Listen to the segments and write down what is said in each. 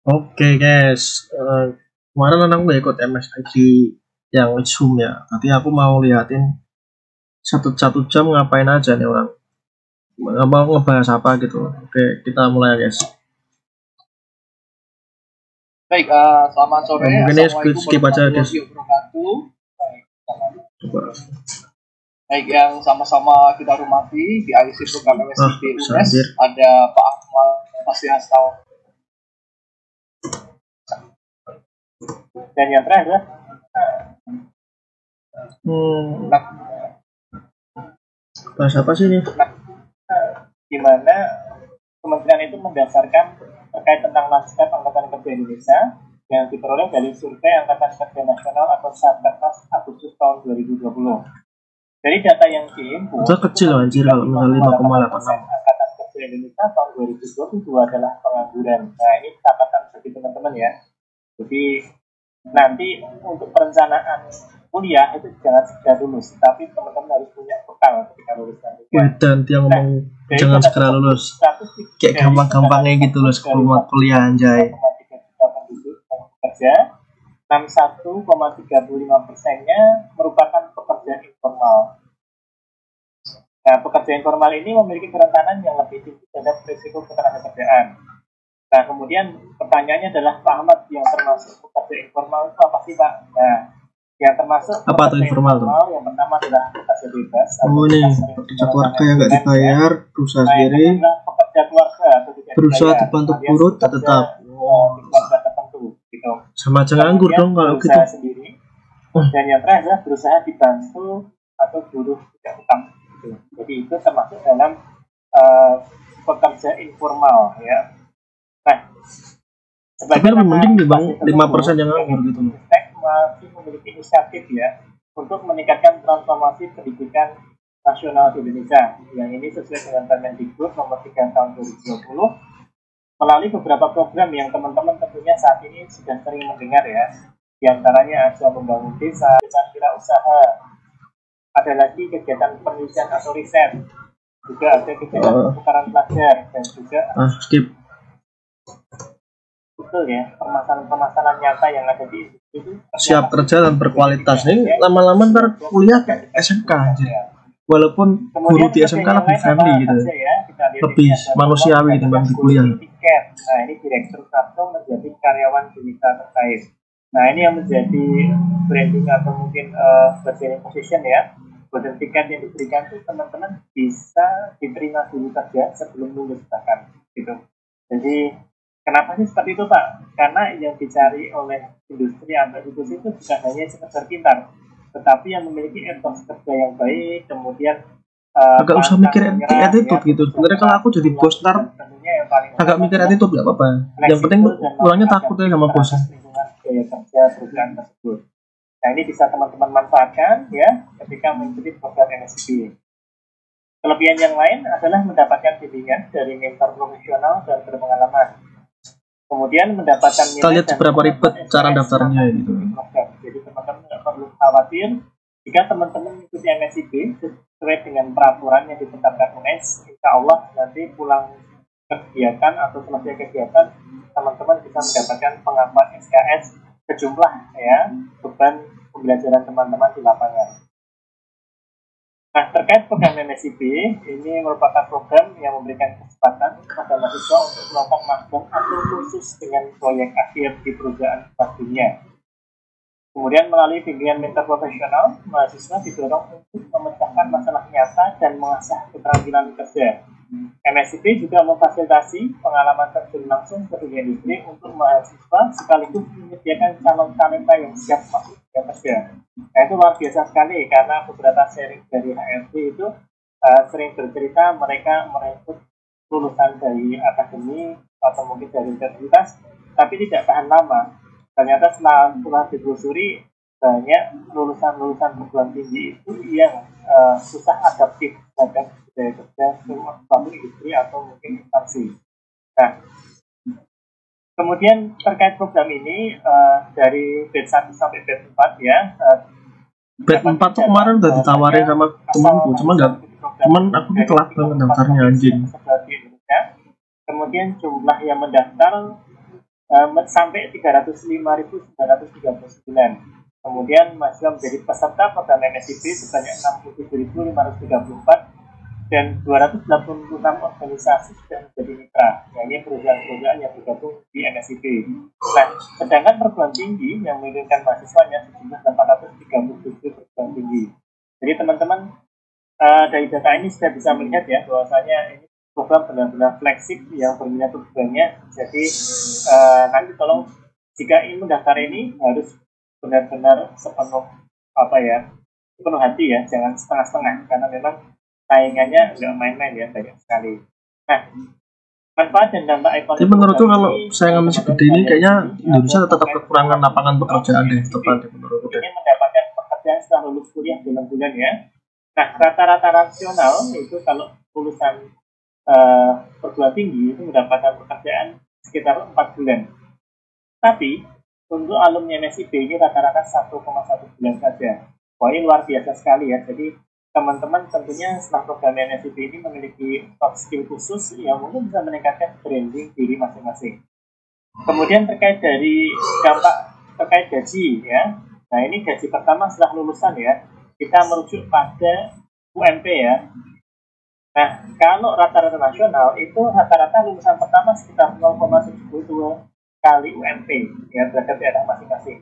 Oke guys, kemarin kan aku nggak ikut MSID yang Zoom ya. Nanti aku mau liatin satu jam ngapain aja nih orang. Nggak mau ngebahas apa gitu. Oke, kita mulai ya guys. Baik, selamat sore. Mungkin ini Assalamualaikum skip aja guys. warahmatullahi wabarakatuh. Coba. Baik, yang sama-sama kita hormati di IC program MSID UNES anjir. ada Pak Ahmad Masih Hastaw dan yang terakhir bahas apa sih ini? di mana kementerian itu mendasarkan terkait tentang landscape Angkatan Kerja Indonesia yang diperoleh dari survei Angkatan Kerja Nasional atau Satkernas Agustus tahun 2020. Dari data yang diimpun, itu kecil loh anjir kalau misalnya 5,86. Angkatan Kerja Indonesia tahun 2022 adalah pengangguran. Nah, ini catatan bagi teman-teman ya. Jadi nanti untuk perencanaan kuliah itu jangan segera lulus, tapi teman-teman harus punya bekal ketika lulus nanti. Dan dia ngomong jangan segera lulus. Kayak gampang-gampangnya gitu loh sebelum kuliah anjay. Kerja 61,35%-nya merupakan pekerjaan informal. Nah, pekerja informal ini memiliki kerentanan yang lebih tinggi terhadap risiko ketenagakerjaan. Nah, kemudian pertanyaannya adalah Pak Ahmad, yang termasuk pekerja informal itu apa sih Pak? Nah, yang termasuk apa tuh informal tuh? Yang pertama adalah pekerja bebas. Oh nih, pekerja keluarga yang nggak dibayar, berusaha sendiri, pekerja keluarga atau berusaha dibantu buruh tetap. Gitu. Sama aja nganggur dong kalau gitu. Sendiri. Dan yang terakhir berusaha dibantu atau buruh tidak utang. Gitu. Jadi itu termasuk dalam pekerja informal ya. Nah, tapi lebih mending nih bang 5% yang nganggur gitu. Masih memiliki inisiatif ya untuk meningkatkan transformasi pendidikan nasional di Indonesia. Yang ini sesuai dengan Permendikbud nomor 3 tahun 2020 melalui beberapa program yang teman-teman tentunya saat ini sudah sering mendengar ya. Di antaranya ada membangun desa wirausaha, ada lagi kegiatan penelitian atau riset, juga ada kegiatan pertukaran pelajar dan juga skip. Betul ya, permasalahan nyata yang ada di itu siap kerja dan berkualitas nih lama-lama ntar kuliah kayak SMK aja. Walaupun guru di SMK lebih friendly gitu, lebih manusiawi gitu bang di kuliah. Nah, ini direktur langsung menjadi karyawan digital terkait. Nah, ini yang menjadi branding atau mungkin bargaining position ya. Border tiket yang diberikan itu teman-teman bisa diterima dulu saja sebelum lulus bahkan gitu. Jadi kenapa sih seperti itu Pak? Karena yang dicari oleh industri atau institusi itu bukan hanya sekedar pintar, tetapi yang memiliki etos kerja yang baik, kemudian agak usah mikir attitude gitu. Sebenarnya kalau aku jadi bos ntar agak mikir attitude nggak apa-apa. Yang penting orangnya takut ya sama bos. Gaya kerja perusahaan tersebut. Nah, ini bisa teman-teman manfaatkan ya ketika mengikuti program MSID. Kelebihan yang lain adalah mendapatkan bimbingan dari mentor profesional dan berpengalaman. Kemudian mendapatkan kita lihat seberapa ribet cara daftarnya gitu. Jadi teman-teman nggak perlu khawatir jika teman-teman mengikuti MSID sesuai dengan peraturan yang ditetapkan UNES. Insya Allah nanti pulang kegiatan atau selesai kegiatan teman-teman bisa mendapatkan pengakuan SKS sejumlah ya beban pembelajaran teman-teman di lapangan. Nah, terkait program MSID, ini merupakan program yang memberikan kesempatan kepada mahasiswa untuk melakukan magang atau kursus dengan proyek akhir di perusahaan pastinya. Kemudian melalui bimbingan mentor profesional, mahasiswa didorong untuk memecahkan masalah nyata dan mengasah keterampilan kerja. MSID juga memfasilitasi pengalaman terjun langsung ke dunia industri untuk mahasiswa sekaligus menyediakan calon talenta yang siap masuk ke kerja. Nah, itu luar biasa sekali karena beberapa sharing dari HRD itu sering bercerita mereka merekrut lulusan dari akademi atau mungkin dari universitas, tapi tidak tahan lama. Ternyata setelah ditelusuri banyak lulusan perguruan tinggi itu yang susah adaptif terhadap budaya kerja suatu industri atau mungkin instansi. Nah, kemudian terkait program ini dari batch 1 sampai batch 4 ya. Batch 4 tuh kemarin udah ditawarin sama temanku, cuman aku tuh telat banget daftarnya anjing. Kemudian jumlah yang mendaftar sampai 305.939. Kemudian mahasiswa menjadi peserta program MSIP sebanyak 67.534 dan 286 organisasi sudah menjadi mitra, yakni perusahaan-perusahaan yang bergabung di MSIP. Nah, sedangkan perguruan tinggi yang mengirimkan mahasiswanya sejumlah 837 perguruan tinggi. Jadi teman-teman dari data ini sudah bisa melihat ya bahwasanya ini program benar-benar flagship yang berminiatur banyak. Jadi nanti tolong jika ingin mendaftar ini harus benar-benar sepenuh hati ya, jangan setengah-setengah karena memang saingannya nggak main-main ya, banyak sekali. Nah, manfaat dan dampak ekonomi. Jadi menurutku kalau saingan masih gede ini kayaknya Indonesia tetap kekurangan lapangan pekerjaan deh tepat menurutku deh. Ini mendapatkan pekerjaan setelah lulus kuliah bulan-bulan ya. Nah, rata-rata rasional itu kalau lulusan perguruan tinggi itu mendapatkan pekerjaan sekitar 4 bulan. Tapi untuk alumni MSIP ini rata-rata 1,1 bulan saja. Wah, ini luar biasa sekali ya. Jadi teman-teman tentunya setelah program MSIP ini memiliki soft skill khusus yang mungkin bisa meningkatkan branding diri masing-masing. Kemudian terkait dari dampak terkait gaji ya. Nah, ini gaji pertama setelah lulusan ya. Kita merujuk pada UMP ya. Nah, kalau rata-rata nasional itu rata-rata lulusan pertama sekitar 0,72 kali UMP ya terhadap daerah masing-masing.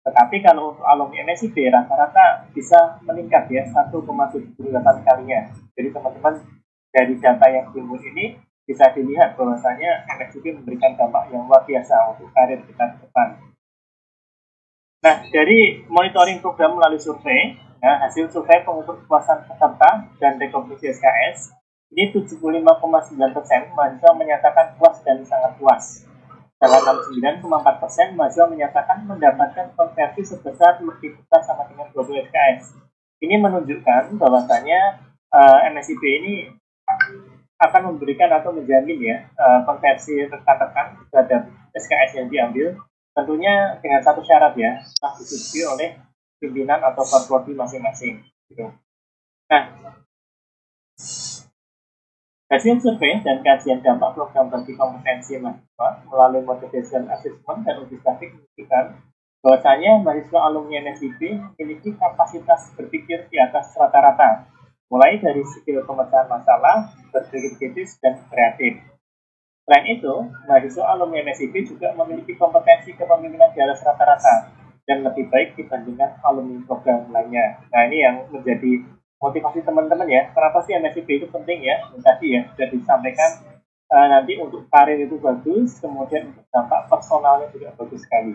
Tetapi kalau untuk alumni MSIP rata-rata bisa meningkat ya 1,78 kalinya. Jadi teman-teman dari data yang timbul ini bisa dilihat bahwasanya MSIP memberikan dampak yang luar biasa untuk karir kita ke depan. Nah, dari monitoring program melalui survei, ya, hasil survei pengukur kepuasan peserta dan rekognisi SKS, ini 75,9% mahasiswa menyatakan puas dan sangat puas. Dalam 69,4% mahasiswa menyatakan mendapatkan konversi sebesar lebih besar sama dengan 20 SKS. Ini menunjukkan bahwasanya MSIP ini akan memberikan atau menjamin ya konversi rekan-rekan terhadap SKS yang diambil. Tentunya dengan satu syarat ya, telah disetujui oleh pimpinan atau portfolio masing-masing. Gitu. Nah, hasil survei dan kajian dampak program bagi kompetensi mahasiswa melalui motivation assessment dan uji statik menunjukkan bahwasanya mahasiswa alumni MSIP memiliki kapasitas berpikir di atas rata-rata, mulai dari skill pemecahan masalah, berpikir kritis, dan kreatif. Selain itu, mahasiswa alumni MSIP juga memiliki kompetensi kepemimpinan di atas rata-rata dan lebih baik dibandingkan alumni program lainnya. Nah, ini yang menjadi motivasi teman-teman ya. Kenapa sih MSIP itu penting ya? Tadi ya sudah disampaikan nanti untuk karir itu bagus, kemudian untuk dampak personalnya juga bagus sekali.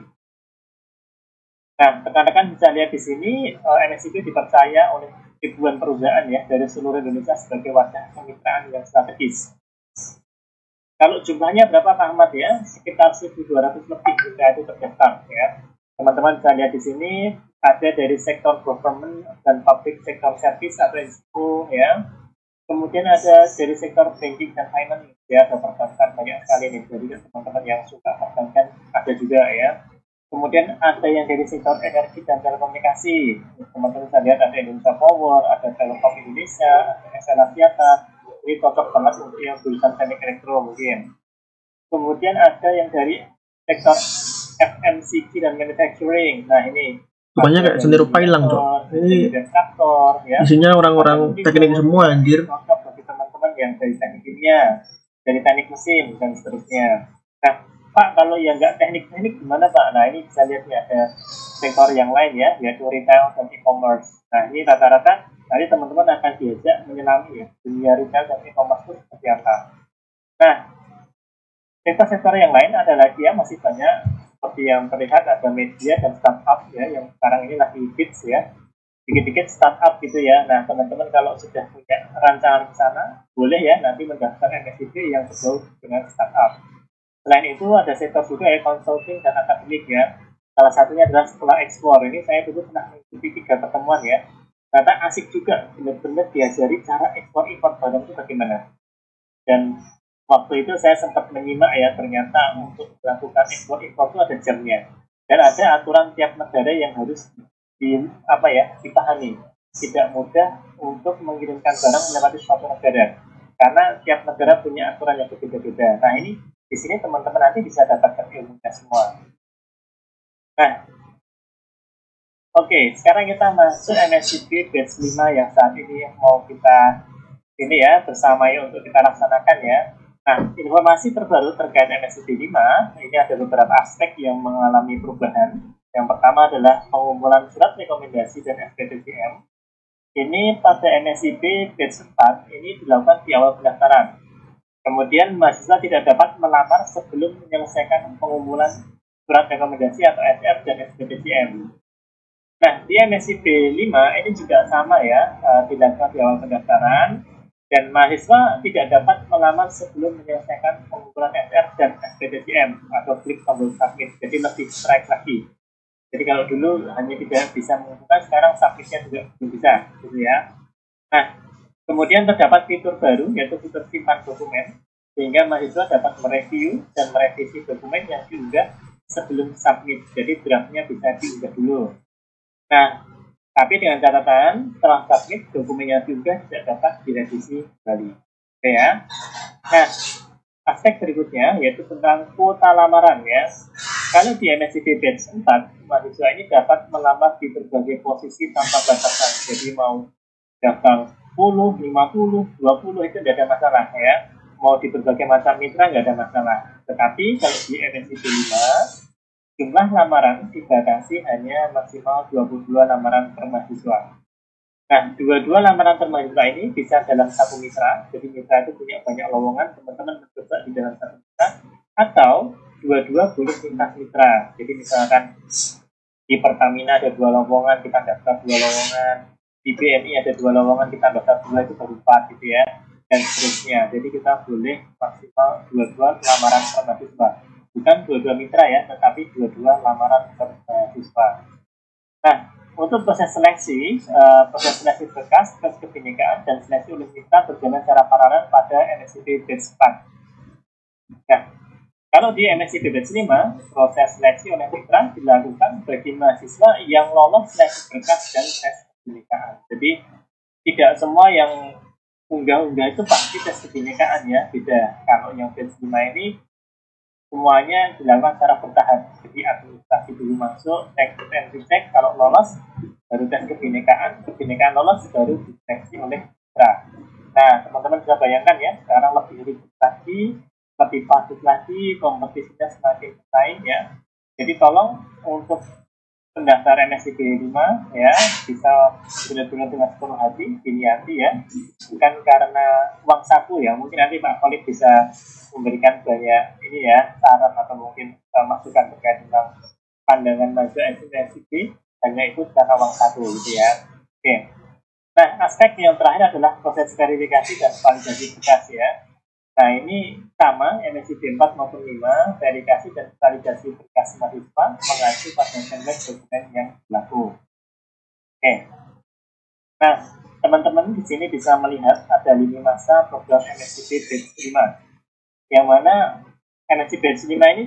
Nah, rekan-rekan bisa lihat di sini MSIP dipercaya oleh ribuan perusahaan ya dari seluruh Indonesia sebagai wadah kemitraan yang strategis. Kalau jumlahnya berapa Pak Ahmad ya? Sekitar 1.200 lebih jika itu terdaftar ya. Teman-teman bisa lihat di sini ada dari sektor government dan public sector service atau NGO ya. Kemudian ada dari sektor banking dan finance ya, ada perbankan banyak sekali nih. Jadi teman-teman yang suka perbankan ada juga ya. Kemudian ada yang dari sektor energi dan telekomunikasi. Teman-teman bisa lihat ada Indonesia Power, ada Telkom Indonesia, ada SL Axiata. Ini cocok banget untuk yang jurusan teknik elektro mungkin. Kemudian ada yang dari sektor FMCG dan manufacturing. Nah ini banyak kayak seni rupa hilang Cok. Ini traktor ya. Isinya orang-orang teknik semua anjir. Cocok bagi teman-teman yang dari teknik kimia, dari teknik mesin dan seterusnya. Nah Pak, kalau yang nggak teknik-teknik gimana Pak? Nah ini bisa lihat nih ada sektor yang lain ya, yaitu retail dan e-commerce. Nah ini rata-rata nanti teman-teman akan diajak menyelami ya dunia retail dan e-commerce itu seperti apa. Nah, sektor-sektor yang lain ada lagi ya, masih banyak seperti yang terlihat ada media dan startup ya yang sekarang ini lagi hits ya. Dikit-dikit startup gitu ya. Nah, teman-teman kalau sudah punya rancangan ke sana, boleh ya nanti mendaftar MSIP yang berbau dengan startup. Selain itu ada sektor juga ya consulting dan akademik ya. Salah satunya adalah sekolah ekspor. Ini saya dulu pernah mengikuti 3 pertemuan ya. Karena asik juga, benar-benar diajari cara ekspor impor barang itu bagaimana. Dan waktu itu saya sempat menyimak ya, ternyata untuk melakukan ekspor impor itu ada jamnya. Dan ada aturan tiap negara yang harus dipahami. Tidak mudah untuk mengirimkan barang melewati suatu negara. Karena tiap negara punya aturan yang berbeda-beda. Nah ini Di sini teman-teman nanti bisa dapatkan ilmunya semua. Nah, oke, sekarang kita masuk MSCP batch 5 yang saat ini mau kita ini ya bersama ya untuk kita laksanakan ya. Nah, informasi terbaru terkait MSCP 5 ini ada beberapa aspek yang mengalami perubahan. Yang pertama adalah pengumpulan surat rekomendasi dan SPTCM. Ini pada MSCP batch 4 ini dilakukan di awal pendaftaran. Kemudian mahasiswa tidak dapat melamar sebelum menyelesaikan pengumpulan surat rekomendasi atau SR dan SPTCM. Nah, di MSCP 5 ini juga sama ya, dilakukan di awal pendaftaran dan mahasiswa tidak dapat melamar sebelum menyelesaikan pengumpulan SR dan SPTCM atau klik tombol submit. Jadi lebih strike lagi. Jadi kalau dulu hanya tidak bisa mengumpulkan, sekarang submitnya juga belum bisa, gitu ya. Nah, kemudian terdapat fitur baru yaitu fitur simpan dokumen, sehingga mahasiswa dapat mereview dan merevisi dokumen yang diunggah sebelum submit. Jadi draftnya bisa diunggah dulu. Nah, tapi dengan catatan setelah submit dokumen yang diunggah tidak dapat direvisi kembali. Oke ya. Nah, aspek berikutnya yaitu tentang kuota lamaran ya. Kalau di MSCP batch 4, mahasiswa ini dapat melamar di berbagai posisi tanpa batasan. Jadi mau daftar 10, 50, 20 itu tidak ada masalah ya. Mau di berbagai macam mitra nggak ada masalah. Tetapi kalau di MSCP 5, jumlah lamaran dibatasi hanya maksimal 22 lamaran per mahasiswa. Nah, 22 lamaran per mahasiswa ini bisa dalam satu mitra. Jadi mitra itu punya banyak lowongan, teman-teman mencoba di dalam satu mitra. Atau dua-dua boleh lintas mitra. Jadi misalkan di Pertamina ada 2 lowongan, kita daftar 2 lowongan. Di BNI ada 2 lowongan, kita daftar 2, itu baru 4 gitu ya. Dan seterusnya. Jadi kita boleh maksimal 22 lamaran per mahasiswa. Bukan 22 mitra ya, tetapi 22 lamaran per mahasiswa. Nah, untuk proses seleksi berkas, tes kebinekaan, dan seleksi oleh mitra berjalan secara paralel pada MSCP batch 4. Nah, kalau di MSCP batch 5, proses seleksi oleh mitra dilakukan bagi mahasiswa yang lolos seleksi berkas dan tes kebinekaan. Jadi, tidak semua yang unggah-unggah itu pasti tes kebinekaan ya, beda. Kalau yang batch 5 ini semuanya dilakukan secara bertahap. Jadi administrasi dulu masuk, cek and recheck, kalau lolos baru tes kebinekaan lolos baru diseleksi oleh mitra. Nah, teman-teman bisa bayangkan ya, sekarang lebih ribet lagi, lebih padat lagi, kompetisinya semakin bersaing ya. Jadi tolong untuk pendaftar MSCP 5 ya bisa benar-benar dengan sepenuh hati diniati ya, bukan karena uang saku ya. Mungkin nanti Pak Khalid bisa memberikan banyak ini ya saran atau mungkin masukan terkait tentang pandangan mahasiswa MSCP, hanya itu karena uang saku gitu ya. Oke. Nah, aspek yang terakhir adalah proses verifikasi dan validasi berkas ya. Nah, ini sama MSCP 4 maupun 5, verifikasi dan validasi berkas mahasiswa mengacu pada template dokumen yang berlaku. Oke. Nah, teman-teman di sini bisa melihat ada lini masa program MSCP batch 5. Yang mana MSCP batch 5 ini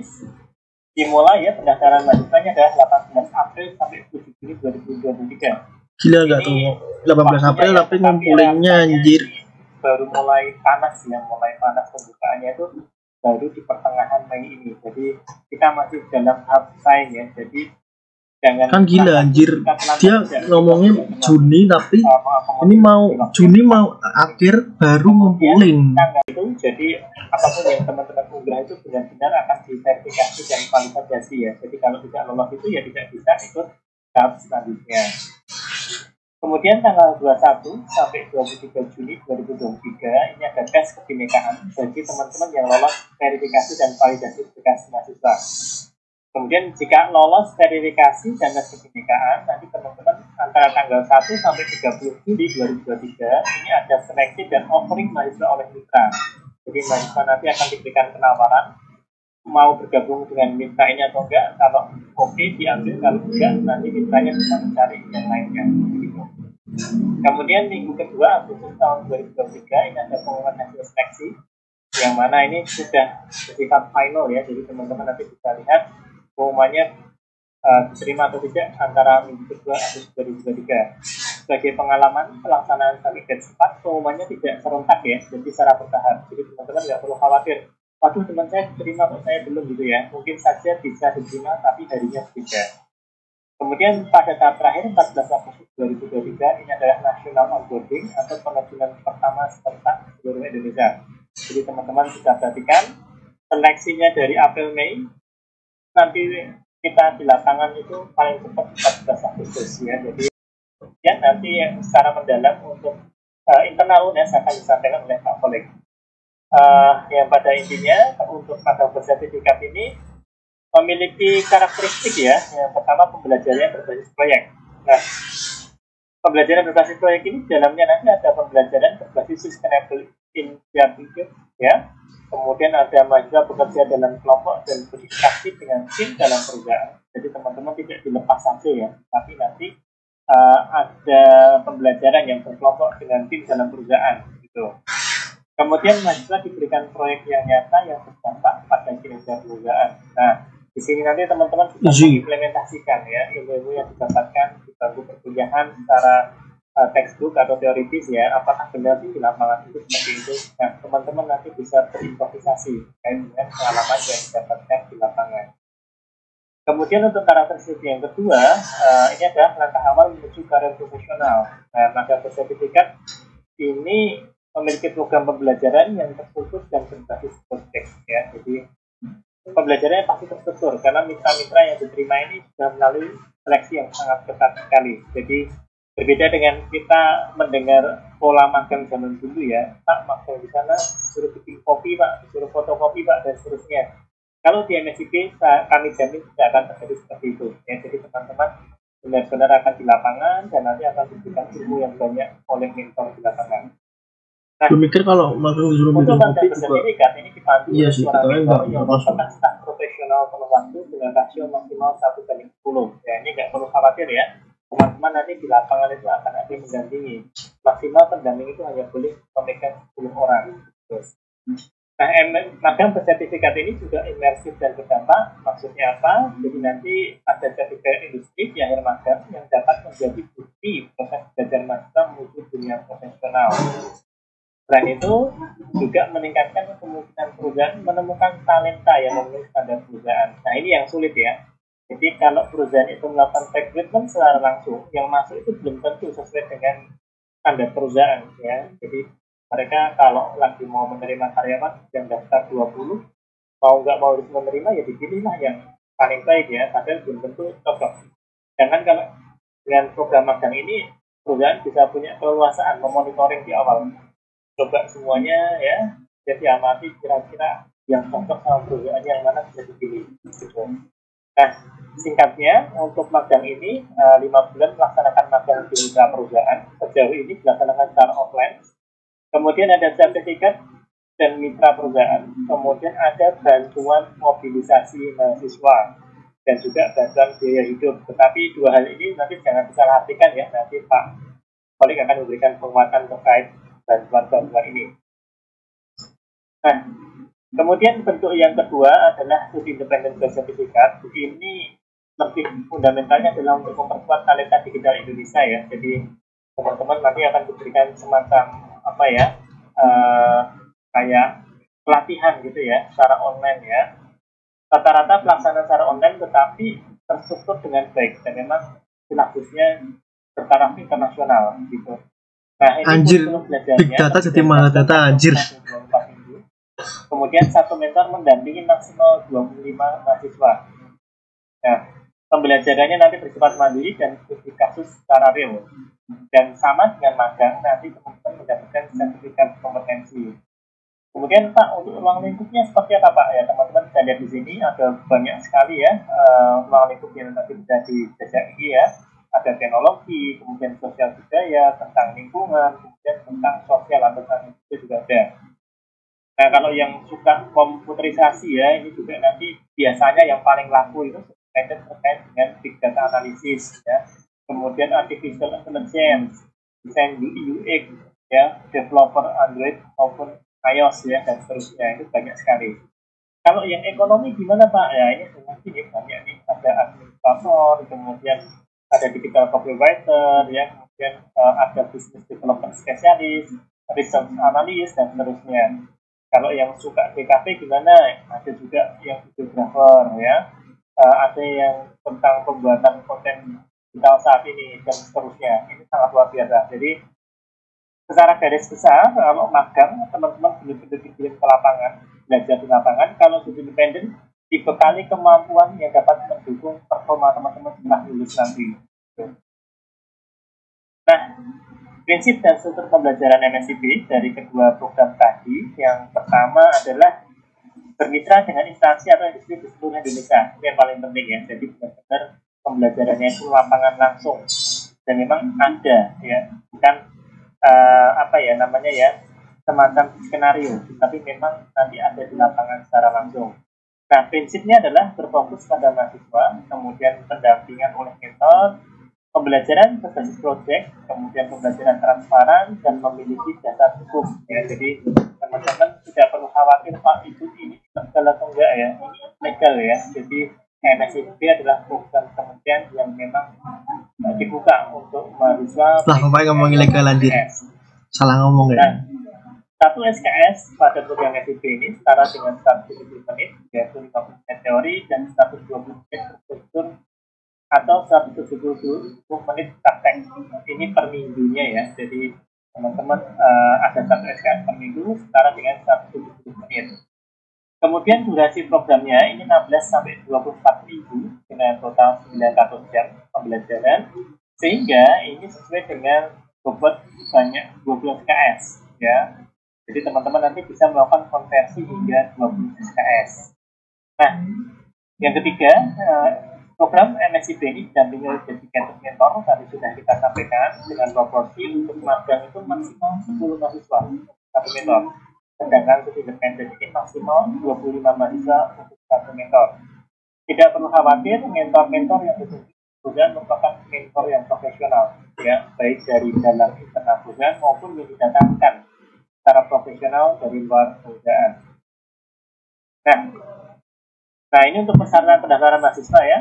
dimulai ya pendaftaran mahasiswanya adalah 18 April sampai 7 Juni 2023. Gila nggak tuh 18 April tapi ngumpulinnya anjir. Baru mulai panas pembukaannya itu baru di pertengahan Mei ini. Jadi kita masih dalam tahap saing ya. Jadi jangan kan gila anjir. Dia ngomongnya Juni tapi ini mau Juni mau akhir baru ngumpulin. Itu jadi apapun yang teman-teman unggah itu benar-benar akan diverifikasi dan validasi ya. Jadi kalau tidak lolos itu ya tidak bisa ikut tahap selanjutnya. Kemudian tanggal 21 sampai 23 Juni 2023 ini ada tes kebinekaan bagi teman-teman yang lolos verifikasi dan validasi berkas mahasiswa. Kemudian jika lolos verifikasi dan tes kebinekaan, nanti teman-teman antara tanggal 1 sampai 30 Juli 2023 ini ada seleksi dan offering mahasiswa oleh mitra. Jadi mahasiswa nanti akan diberikan penawaran mau bergabung dengan mitra ini atau enggak. Kalau oke diambil, kalau enggak nanti mitranya bisa mencari yang lainnya. Kemudian minggu kedua Agustus tahun 2023 ini ada pengumuman hasil seleksi yang mana ini sudah bersifat final ya. Jadi teman-teman nanti bisa lihat pengumumannya diterima atau tidak antara minggu kedua Agustus 2023. Sebagai pengalaman pelaksanaan sampai batch 4, pengumumannya tidak serentak ya, jadi secara bertahap. Jadi teman-teman nggak perlu khawatir waduh teman saya diterima kok saya belum gitu ya. Mungkin saja bisa diterima tapi harinya berbeda. Kemudian pada tahap terakhir 14 Agustus 2023 ini adalah national onboarding atau penerjunan pertama serentak seluruh Indonesia. Jadi teman-teman bisa perhatikan seleksinya dari April Mei, nanti kita di lapangan itu paling cepat 14 Agustus ya. Jadi ya nanti secara mendalam untuk internal UNES akan disampaikan oleh Pak Koleg. Yang pada intinya untuk magang bersertifikat ini memiliki karakteristik ya. Yang pertama pembelajarannya berbasis proyek. Nah, pembelajaran berbasis proyek ini dalamnya nanti ada pembelajaran berbasis sustainable initiative ya. Kemudian ada mahasiswa bekerja dalam kelompok dan berinteraksi dengan tim dalam perusahaan. Jadi teman-teman tidak dilepas saja ya, tapi nanti ada pembelajaran yang berkelompok dengan tim dalam perusahaan gitu. Kemudian mahasiswa diberikan proyek yang nyata yang berdampak pada kinerja perusahaan. Nah, di sini nanti teman-teman bisa mengimplementasikan ya ilmu-ilmu yang didapatkan di bangku perkuliahan secara textbook atau teoritis ya, apakah benar sih di lapangan itu seperti itu. Nah, teman-teman nanti bisa berimprovisasi terkait dengan pengalaman yang didapatkan di lapangan. Kemudian untuk karakteristik yang kedua, ini adalah langkah awal menuju karir profesional. Nah, magang bersertifikat ini memiliki program pembelajaran yang terfokus dan berbasis proyek ya. Jadi pembelajarannya pasti terstruktur karena mitra-mitra yang diterima ini sudah melalui seleksi yang sangat ketat sekali. Jadi berbeda dengan kita mendengar pola magang zaman dulu ya, Pak magang di sana disuruh bikin kopi Pak, disuruh fotokopi Pak dan seterusnya. Kalau di MSIP kami jamin tidak akan terjadi seperti itu. Ya, jadi teman-teman benar-benar akan di lapangan dan nanti akan diberikan ilmu yang banyak oleh mentor di lapangan. Nah, mikir kalau magang disuruh untuk bikin kopi sertifikat ini dibantu iya oleh sih, seorang kita mentor yang merupakan staf profesional penuh waktu dengan rasio maksimal 1:10. Ya, ini nggak perlu khawatir ya. Teman-teman nanti di lapangan itu akan ada yang mendampingi. Maksimal pendamping itu hanya boleh memegang 10 orang. Terus. Nah, magang bersertifikat ini juga imersif dan berdampak. Maksudnya apa? Jadi nanti ada sertifikat industri di akhir magang yang dapat menjadi bukti proses belajar mahasiswa menuju dunia profesional. Selain itu, juga meningkatkan kemungkinan perusahaan menemukan talenta yang memenuhi standar perusahaan. Nah, ini yang sulit ya. Jadi kalau perusahaan itu melakukan recruitment secara langsung, yang masuk itu belum tentu sesuai dengan standar perusahaan ya. Jadi mereka kalau lagi mau menerima karyawan yang daftar 20, mau nggak mau harus menerima ya dipilihlah yang paling baik ya, padahal belum tentu cocok. Jangan kalau dengan program magang ini perusahaan bisa punya keleluasaan memonitoring di awal, coba semuanya ya, jadi amati kira-kira yang cocok sama perusahaan yang mana bisa dipilih gitu. Nah, singkatnya untuk magang ini 5 bulan melaksanakan magang di mitra perusahaan. Sejauh ini dilaksanakan secara offline. Kemudian ada sertifikat dan mitra perusahaan. Kemudian ada bantuan mobilisasi mahasiswa dan juga bantuan biaya hidup. Tetapi dua hal ini nanti jangan disalahartikan ya. Nanti Pak Kolik akan memberikan penguatan terkait bantuan-bantuan ini. Nah, kemudian bentuk yang kedua adalah studi independen bersertifikat. Ini lebih fundamentalnya adalah untuk memperkuat talenta digital Indonesia ya. Jadi teman-teman nanti akan diberikan semacam apa ya, kayak pelatihan gitu ya, secara online ya. Rata-rata pelaksanaan secara online tetapi terstruktur dengan baik dan memang silabusnya bertaraf internasional gitu. Nah, ini anjir, big data jadi malah data anjir. Kemudian satu mentor mendampingi maksimal 25 mahasiswa. Nah, pembelajarannya nanti bersifat mandiri dan studi kasus secara real. Dan sama dengan magang, nanti teman-teman mendapatkan sertifikat kompetensi. Kemudian Pak, untuk ruang lingkupnya seperti apa Pak? Ya teman-teman bisa lihat di sini ada banyak sekali ya ruang lingkup yang nanti bisa dijajaki ya. Ada teknologi, kemudian sosial budaya, tentang lingkungan, kemudian tentang sosial atau itu juga ada. Nah, kalau yang suka komputerisasi ya, ini juga nanti biasanya yang paling laku itu terkait dengan big data analysis ya. Kemudian artificial intelligence, desain UI UX ya, developer Android maupun iOS ya dan seterusnya, itu banyak sekali. Kalau yang ekonomi gimana Pak? Ya ini mungkin ya banyak nih, ada administrator, kemudian ada digital copywriter ya, kemudian ada business development spesialis, research analyst dan seterusnya. Kalau yang suka DKP gimana? Ada juga yang videographer ya. Ada yang tentang pembuatan konten digital saat ini dan seterusnya. Ini sangat luar biasa. Jadi secara garis besar kalau magang teman-teman benar-benar dikirim ke lapangan, belajar di lapangan. Kalau sudah independen dibekali kemampuan yang dapat mendukung performa teman-teman setelah lulus nanti. Nah, prinsip dan struktur pembelajaran MSIP dari kedua program tadi, yang pertama adalah bermitra dengan instansi atau industri di seluruh Indonesia. Ini yang paling penting ya. Jadi benar-benar pembelajarannya itu lapangan langsung dan memang ada ya, bukan semacam skenario, tapi memang nanti ada di lapangan secara langsung. Nah, prinsipnya adalah berfokus pada mahasiswa, kemudian pendampingan oleh mentor, pembelajaran berbasis proyek, kemudian pembelajaran transparan, dan memiliki dasar hukum. Ya, jadi teman-teman tidak perlu khawatir Pak itu ini legal atau enggak ya, ini legal ya. Jadi MSIP adalah program kementerian yang memang dibuka untuk mahasiswa. Setelah Bapak ngomong ilegal lanjut, salah ngomong ya. Nah, satu SKS pada program MSIP ini setara dengan 170 menit, yaitu 50 menit teori dan 120 menit berstruktur atau 170 menit praktek. Ini per minggunya ya. Jadi teman-teman ada satu SKS per minggu setara dengan 170 menit. Kemudian durasi programnya ini 16 sampai 24 minggu dengan total 900 jam pembelajaran, sehingga ini sesuai dengan bobot banyak 12 SKS ya. Jadi teman-teman nanti bisa melakukan konversi hingga 20 SKS. Nah, yang ketiga, program MSIP ini didampingi oleh dedicated mentor, tadi sudah kita sampaikan, dengan proporsi untuk magang itu maksimal 10 mahasiswa satu mentor. Sedangkan untuk independen ini maksimal 25 mahasiswa untuk satu mentor. Tidak perlu khawatir, mentor-mentor yang ditunjuk perusahaan merupakan mentor yang profesional, ya, baik dari dalam internal perusahaan maupun yang didatangkan secara profesional dari luar perusahaan. Nah ini untuk persyaratan pendaftaran mahasiswa ya,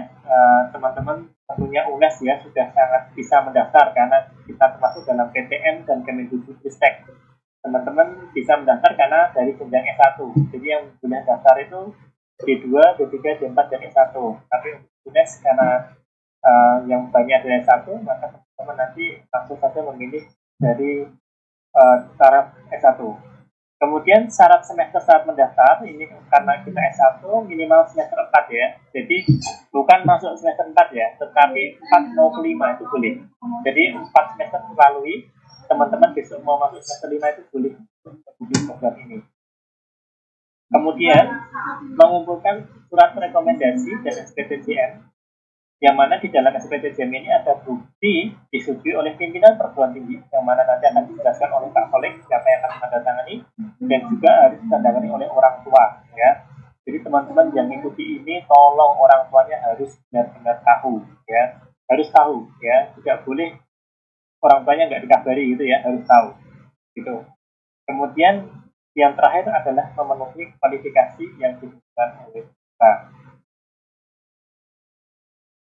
teman-teman tentunya UNES ya sudah sangat bisa mendaftar karena kita termasuk dalam PTN dan Kemendikbudristek. Teman-teman bisa mendaftar karena dari jenjang S1. Jadi yang boleh daftar itu D2, D3, D4, dan S1. Tapi untuk UNES karena yang banyak dari S1, maka teman-teman nanti langsung saja memilih dari taraf S1. Kemudian syarat semester saat mendaftar, ini karena kita S1 minimal semester 4 ya. Jadi bukan masuk semester 4 ya, tetapi 4 mau ke 5 itu boleh. Jadi 4 semester melalui, teman-teman besok mau masuk semester 5 itu boleh di program ini. Kemudian mengumpulkan surat rekomendasi dan SPTJM, yang mana di dalam SPTJM ini ada bukti disetujui oleh pimpinan perguruan tinggi, yang mana nanti akan dijelaskan oleh Pak Kolik siapa yang akan menandatangani, dan juga harus ditandangani oleh orang tua ya. Jadi teman-teman yang mengikuti ini tolong orang tuanya harus benar-benar tahu ya, harus tahu ya, tidak boleh orang tuanya nggak dikabari gitu ya, harus tahu gitu. Kemudian yang terakhir adalah memenuhi kualifikasi yang dibutuhkan oleh kita.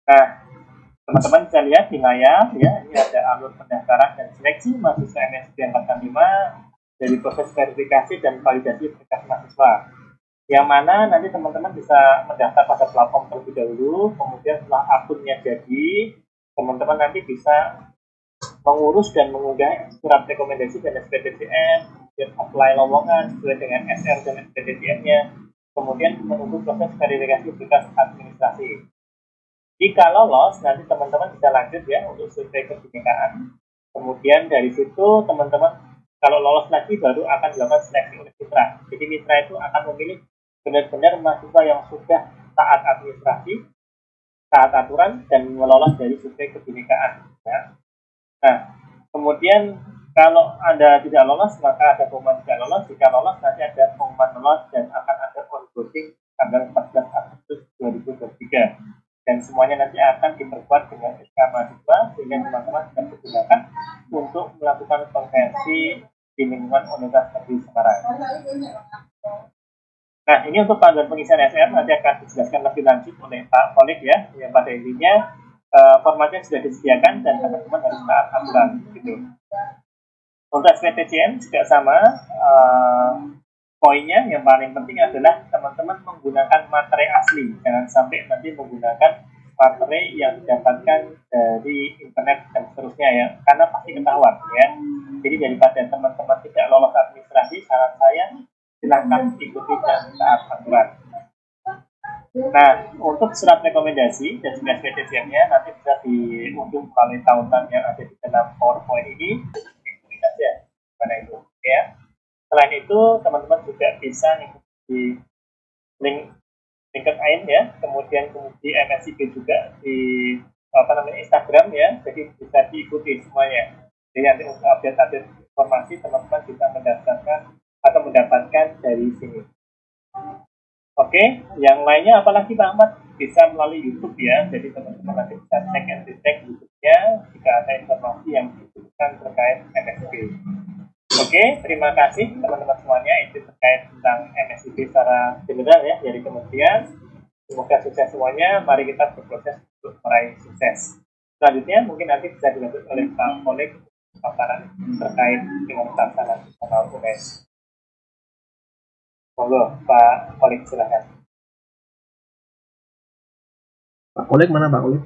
Nah, teman-teman bisa lihat di layar ya, ini ada alur pendaftaran dan seleksi mahasiswa MSIP angkatan 5 dari proses verifikasi dan validasi berkas mahasiswa. Yang mana nanti teman-teman bisa mendaftar pada platform terlebih dahulu, kemudian setelah akunnya jadi, teman-teman nanti bisa mengurus dan mengunggah surat rekomendasi dan SPTJM, kemudian apply lowongan sesuai dengan SR dan SPTJM-nya, kemudian menunggu proses verifikasi berkas administrasi. Jika lolos, nanti teman-teman bisa lanjut ya untuk survei kebinekaan. Kemudian dari situ teman-teman kalau lolos lagi baru akan dilakukan seleksi oleh mitra. Jadi mitra itu akan memilih benar-benar mahasiswa yang sudah taat administrasi, taat aturan, dan lolos dari survei kebinekaan. Ya. Nah, kemudian kalau Anda tidak lolos, maka ada pengumuman tidak lolos. Jika lolos, nanti ada pengumuman lolos dan akan ada onboarding tanggal 14 Agustus 2023. Dan semuanya nanti akan diperkuat dengan SK mahasiswa sehingga teman-teman bisa digunakan untuk melakukan konversi di lingkungan Universitas Negeri Semarang. Nah, ini untuk panduan pengisian SR nanti akan dijelaskan lebih lanjut oleh Pak Kolik ya. Yang pada intinya formatnya sudah disediakan dan teman-teman harus taat aturan gitu. Untuk SPTJM juga sama, poinnya yang paling penting adalah teman-teman menggunakan materi asli, jangan sampai nanti menggunakan materi yang didapatkan dari internet dan seterusnya ya, karena pasti ketahuan ya. Jadi daripada teman-teman tidak lolos administrasi, saran saya silahkan ikuti dan taat aturan. Nah, untuk surat rekomendasi dan juga SPDCM-nya nanti bisa diunduh melalui tautan yang ada di dalam PowerPoint ini. Ikuti saja pada itu ya. Selain itu, teman-teman juga bisa di link LinkedIn ya, kemudian di MSIP juga di Instagram ya, jadi bisa diikuti semuanya. Jadi nanti untuk update-update informasi teman-teman bisa mendaftarkan atau mendapatkan dari sini. Oke, yang lainnya apalagi Pak Ahmad? Bisa melalui YouTube ya, jadi teman-teman nanti bisa cek and cek YouTube-nya jika ada informasi yang dibutuhkan terkait MSIP. Oke, terima kasih teman-teman semuanya. Itu terkait tentang MSIP secara general ya dari kementerian. Semoga sukses semuanya. Mari kita berproses untuk meraih sukses. Selanjutnya mungkin nanti bisa dilanjut oleh Pak Kolik paparan terkait dengan pelaksanaan nasional UNES. Monggo Pak Kolik silakan. Pak Kolik mana Pak Kolik?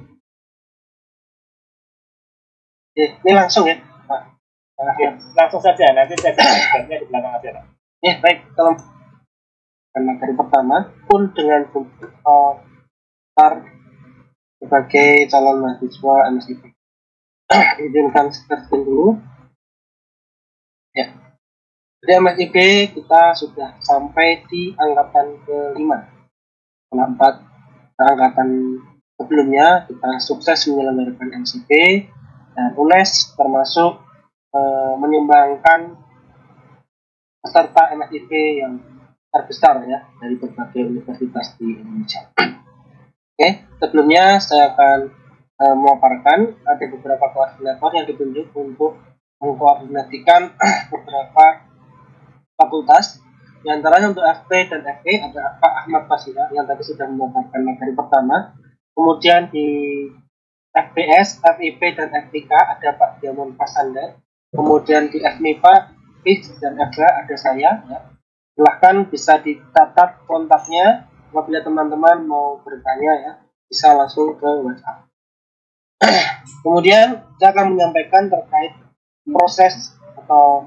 Ini langsung ya Pak. Oke, langsung saja, nanti saya jelaskannya di belakang aja Pak. Ya baik, kalau materi pertama pun dengan sebagai calon mahasiswa MSIP izinkan screen dulu ya. Di MSIP kita sudah sampai di angkatan ke-5. Karena 4 angkatan sebelumnya kita sukses menyelenggarakan MSIP dan UNES termasuk menyumbangkan peserta MSIP yang terbesar ya dari berbagai universitas di Indonesia. Oke, sebelumnya saya akan memaparkan ada beberapa koordinator yang ditunjuk untuk mengkoordinasikan beberapa fakultas. Di antaranya untuk FP dan FE ada Pak Ahmad Pasira yang tadi sudah memaparkan materi pertama. Kemudian di FPS, FIP dan FIK ada Pak Diamond Pasanda. Kemudian di FMIPA, FIS dan FGA ada saya ya. Silahkan bisa dicatat kontaknya apabila teman-teman mau bertanya ya, bisa langsung ke WhatsApp. Kemudian saya akan menyampaikan terkait proses atau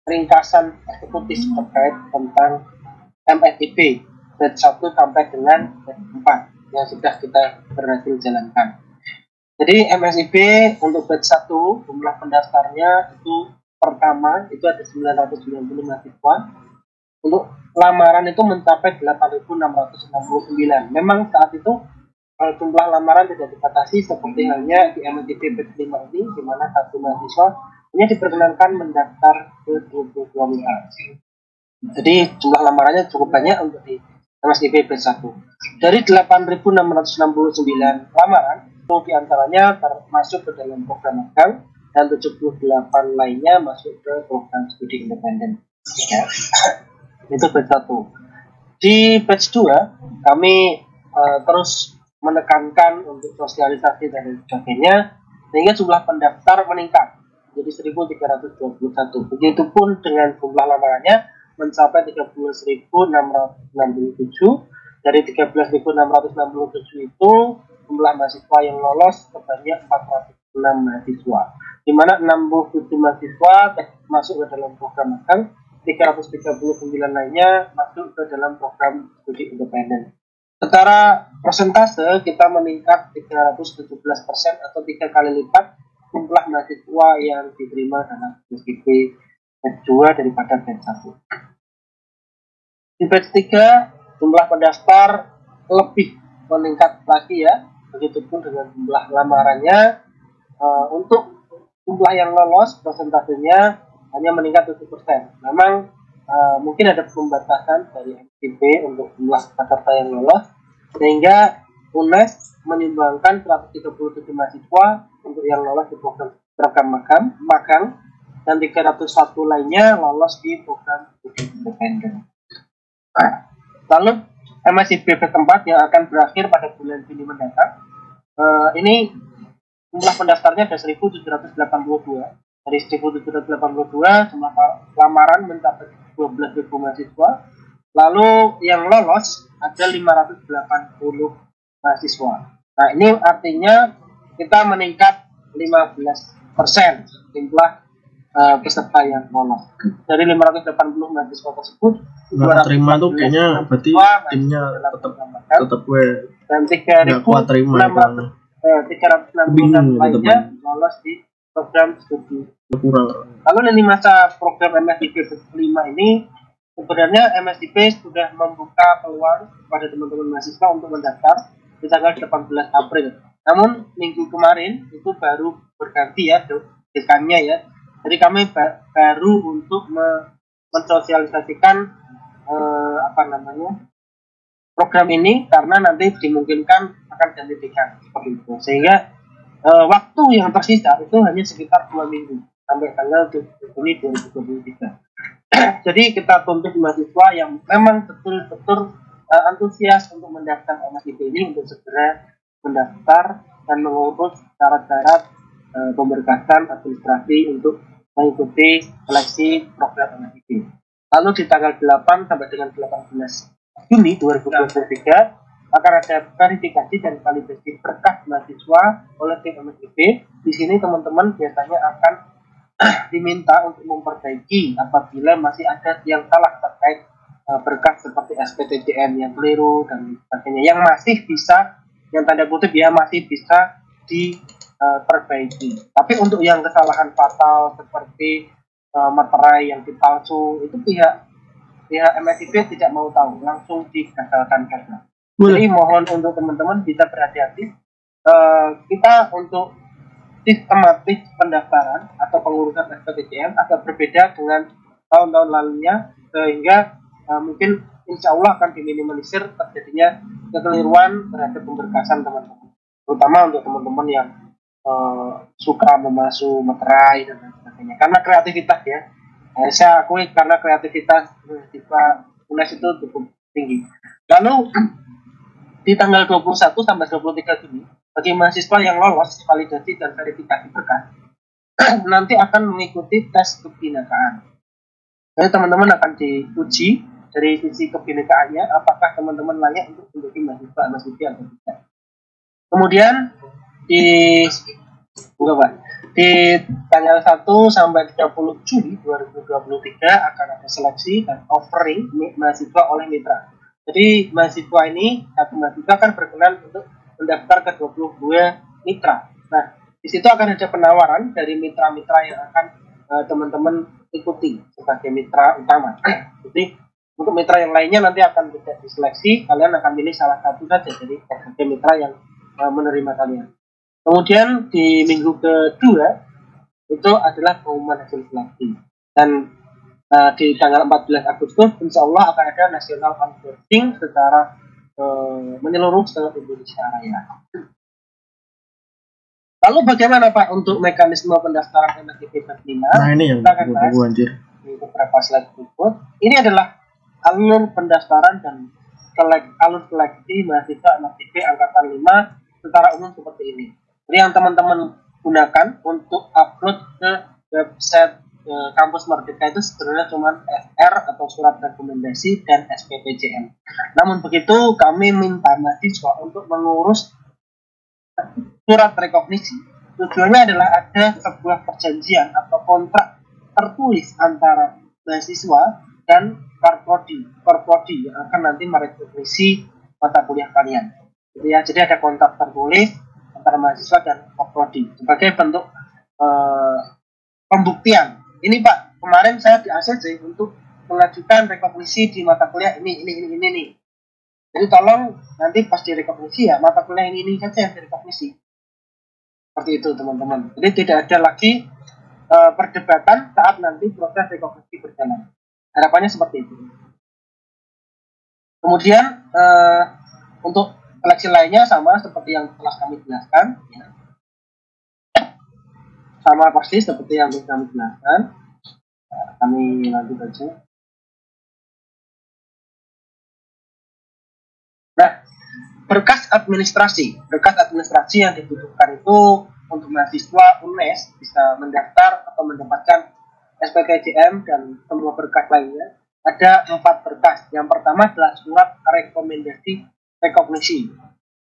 ringkasan eksekutif terkait tentang MSIP batch 1 sampai dengan batch 4 yang sudah kita berhasil jalankan. Jadi MSIP untuk batch 1 jumlah pendaftarnya itu pertama itu ada 990 mahasiswa. Untuk lamaran itu mencapai 8.669. Memang saat itu jumlah lamaran tidak dibatasi seperti halnya di MSIP batch 5 ini, di mana satu mahasiswa hanya diperkenankan mendaftar ke 22 mitra. Jadi jumlah lamarannya cukup banyak untuk di MSIP batch 1. Dari 8.669 lamaran, itu diantaranya termasuk ke dalam program magang dan 78 lainnya masuk ke program studi independen. Ya. Itu batch 1. Di batch 2 kami terus menekankan untuk sosialisasi dan sebagainya sehingga jumlah pendaftar meningkat jadi 1.321. Begitupun dengan jumlah lamarannya mencapai 13.667. Dari 13.667 itu jumlah mahasiswa yang lolos sebanyak 406 mahasiswa, di mana 67 mahasiswa masuk ke dalam program magang, 339 lainnya masuk ke dalam program studi independen. Secara persentase kita meningkat 317% atau 3 kali lipat jumlah mahasiswa yang diterima dalam MSIP batch 2 daripada batch 1. Di batch 3 jumlah pendaftar lebih meningkat lagi ya, begitupun dengan jumlah lamarannya. Untuk jumlah yang lolos persentasenya hanya meningkat 7%. Memang mungkin ada pembatasan dari MSIP untuk jumlah peserta yang lolos, sehingga UNES menyumbangkan 137 mahasiswa untuk yang lolos di program magang dan 301 lainnya lolos di program studi independen. Lalu MSIP batch 4 yang akan berakhir pada bulan Juni mendatang, ini jumlah pendaftarnya ada 1.782. Dari 1.782 jumlah lamaran mencapai 12.000 mahasiswa. Lalu yang lolos ada 580 mahasiswa. Nah, ini artinya kita meningkat 15% jumlah peserta yang lolos. Dari 580 mahasiswa tersebut, nggak terima tuh kayaknya berarti timnya tetap gue dan nggak kuat terima itu. 360 lainnya lolos di program studi. Kurang. Lalu lini masa program MSIP kelima ini sebenarnya MSIP sudah membuka peluang kepada teman-teman mahasiswa untuk mendaftar di tanggal 18 April. Namun minggu kemarin itu baru berganti ya dekannya ya. Jadi kami baru untuk mensosialisasikan program ini karena nanti dimungkinkan akan ganti dekan seperti itu. Sehingga waktu yang tersisa itu hanya sekitar 2 minggu sampai tanggal Juni 2023. Jadi kita tuntut mahasiswa yang memang betul-betul antusias untuk mendaftar MSIP ini untuk segera mendaftar dan mengurus syarat-syarat pemberkasan administrasi untuk mengikuti seleksi program MSIP. Lalu di tanggal 8 sampai dengan 18 Juni 2023 akan ada verifikasi dan validasi berkas mahasiswa oleh tim MSIP. Di sini teman-teman biasanya akan diminta untuk memperbaiki apabila masih ada yang salah terkait berkas seperti SPTJM yang keliru dan sebagainya, yang masih bisa, yang tanda kutip ya, masih bisa diperbaiki. Tapi untuk yang kesalahan fatal seperti materai yang dipalsu itu pihak MSIP tidak mau tahu, langsung digagalkan saja. Jadi mohon untuk teman-teman bisa berhati-hati. Kita untuk sistematis pendaftaran atau pengurusan SPTJM agak berbeda dengan tahun-tahun lalunya, sehingga mungkin insya Allah akan diminimalisir terjadinya kekeliruan terhadap pemberkasan teman-teman, terutama untuk teman-teman yang suka memasuk materai dan sebagainya. Karena kreativitas ya, saya akui karena kreativitas mahasiswa UNES itu cukup tinggi. Lalu di tanggal 21 sampai 23 Juni bagi mahasiswa yang lolos validasi dan verifikasi berkas nanti akan mengikuti tes kebinekaan. Jadi teman-teman akan diuji dari sisi kebinekaannya, apakah teman-teman layak untuk menjadi mahasiswa MSIP atau tidak. Kemudian di tanggal 1 sampai 30 Juli 2023 akan ada seleksi dan offering mahasiswa oleh mitra. Jadi mahasiswa ini, satu mahasiswa kan berkenan untuk mendaftar ke 22 mitra. Nah, di situ akan ada penawaran dari mitra-mitra yang akan teman-teman ikuti sebagai mitra utama. Jadi untuk mitra yang lainnya nanti akan tidak diseleksi, kalian akan pilih salah satu saja jadi sebagai mitra yang menerima kalian. Kemudian di minggu kedua itu adalah pengumuman hasil seleksi, dan di tanggal 14 Agustus insya Allah akan ada national onboarding secara menyeluruh seluruh Indonesia Raya. Lalu bagaimana Pak untuk mekanisme pendaftaran MSIP kelas 5? Nah ini yang kita akan bahas di beberapa slide berikut. Ini adalah alur pendaftaran dan alur seleksi mahasiswa MSIP angkatan 5 secara umum seperti ini. Jadi yang teman-teman gunakan untuk upload ke website kampus Merdeka itu sebenarnya cuma SR atau surat rekomendasi dan SPTJM. Namun begitu kami minta mahasiswa untuk mengurus surat rekognisi. Tujuannya adalah ada sebuah perjanjian atau kontrak tertulis antara mahasiswa dan Korprodi yang akan nanti merekognisi mata kuliah kalian. Jadi ada kontrak tertulis antara mahasiswa dan Korprodi sebagai bentuk pembuktian. Ini Pak, kemarin saya di ACC untuk mengajukan rekognisi di mata kuliah ini nih. Jadi tolong nanti pas direkognisi ya mata kuliah ini saja yang direkognisi. Seperti itu teman-teman. Jadi tidak ada lagi perdebatan saat nanti proses rekognisi berjalan. Harapannya seperti itu. Kemudian untuk seleksi lainnya sama seperti yang telah kami jelaskan. Ya. Sama persis seperti yang telah kami jelaskan. Kami lanjut aja. Nah, berkas administrasi yang dibutuhkan itu untuk mahasiswa UNES bisa mendaftar atau mendapatkan SPTJM dan semua berkas lainnya ada 4 berkas. Yang pertama adalah surat rekomendasi rekognisi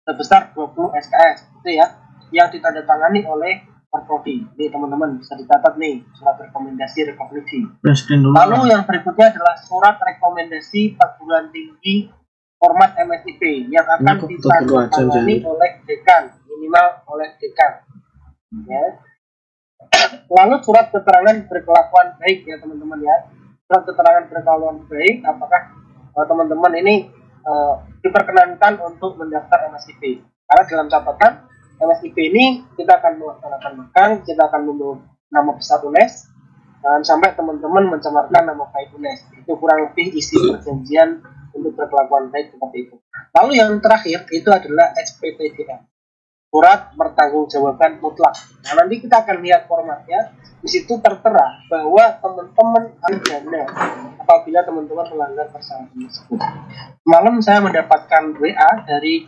sebesar 20 SKS, itu ya, yang ditandatangani oleh Forprodi. Ini teman-teman bisa dicatat nih, surat rekomendasi rekognisi. Lalu yang berikutnya adalah surat rekomendasi perguruan tinggi format MSIP yang akan ditandatangani oleh dekan, minimal oleh dekan. Ya. Lalu surat keterangan berkelakuan baik ya teman-teman ya. Surat keterangan berkelakuan baik, apakah teman-teman ini diperkenankan untuk mendaftar MSIP? Karena dalam catatan MSIP ini kita akan melaksanakan magang, kita akan membawa nama besar UNES, dan sampai teman-teman mencemarkan nama baik UNES. Itu kurang lebih isi perjanjian untuk berkelakuan baik seperti itu. Lalu yang terakhir itu adalah SPTJM, surat pertanggungjawaban mutlak. Nah, nanti kita akan lihat formatnya. Di situ tertera bahwa teman-teman akan dana apabila teman-teman melanggar persyaratan tersebut. Malam saya mendapatkan WA dari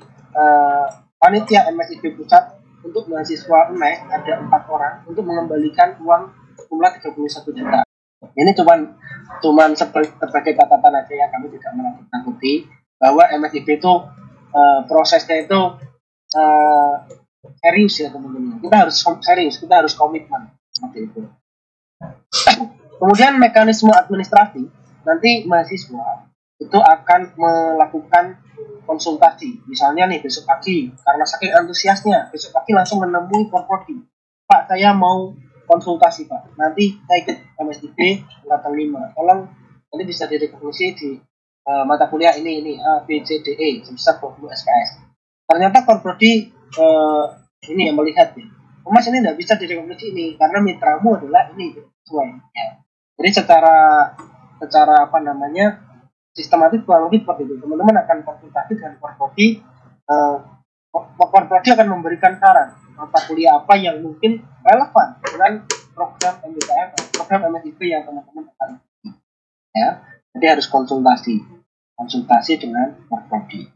panitia MSIP pusat untuk mahasiswa UNES, ada 4 orang untuk mengembalikan uang jumlah 31 juta. Ini cuman sebagai catatan aja ya, kami tidak menakut-nakuti bahwa MSIP itu prosesnya itu serius ya teman-teman. Kita harus serius, kita harus komitmen seperti itu. Kemudian mekanisme administrasi, nanti mahasiswa itu akan melakukan konsultasi. Misalnya nih besok pagi, karena saking antusiasnya, besok pagi langsung menemui Forprodi. Pak, saya mau konsultasi Pak. Nanti saya ikut MSIP angkatan 5. Tolong nanti bisa direkomendasi di mata kuliah ini A, B, C, D, E sebesar 20 SKS. Ternyata Forprodi ini yang melihat nih, Mas ini tidak bisa direkomendasi ini karena mitramu adalah ini sesuai. Ya. Jadi secara apa namanya sistematis kurang lebih seperti itu. Teman-teman akan konsultasi dengan Forprodi. Forprodi akan memberikan saran mata kuliah apa yang mungkin relevan dengan program MBKM, program MSIP yang teman-teman akan. Ya, jadi harus konsultasi dengan Forprodi.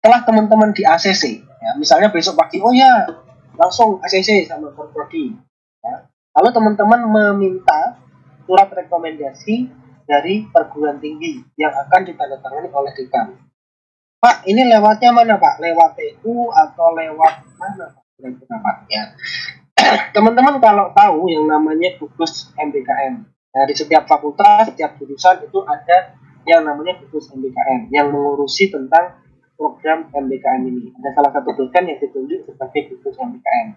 Setelah teman-teman di ACC, ya, misalnya besok pagi, oh ya langsung ACC sama Forprodi. Ya. Lalu teman-teman meminta surat rekomendasi dari perguruan tinggi yang akan ditandatangani oleh dekan. Pak, ini lewatnya mana Pak? Lewat TU atau lewat mana Pak? Ya. Teman-teman kalau tahu yang namanya gugus MBKM, di setiap fakultas, setiap jurusan itu ada yang namanya gugus MBKM yang mengurusi tentang program MBKM ini. Ada salah satu dosen yang ditunjuk sebagai gugus MBKM.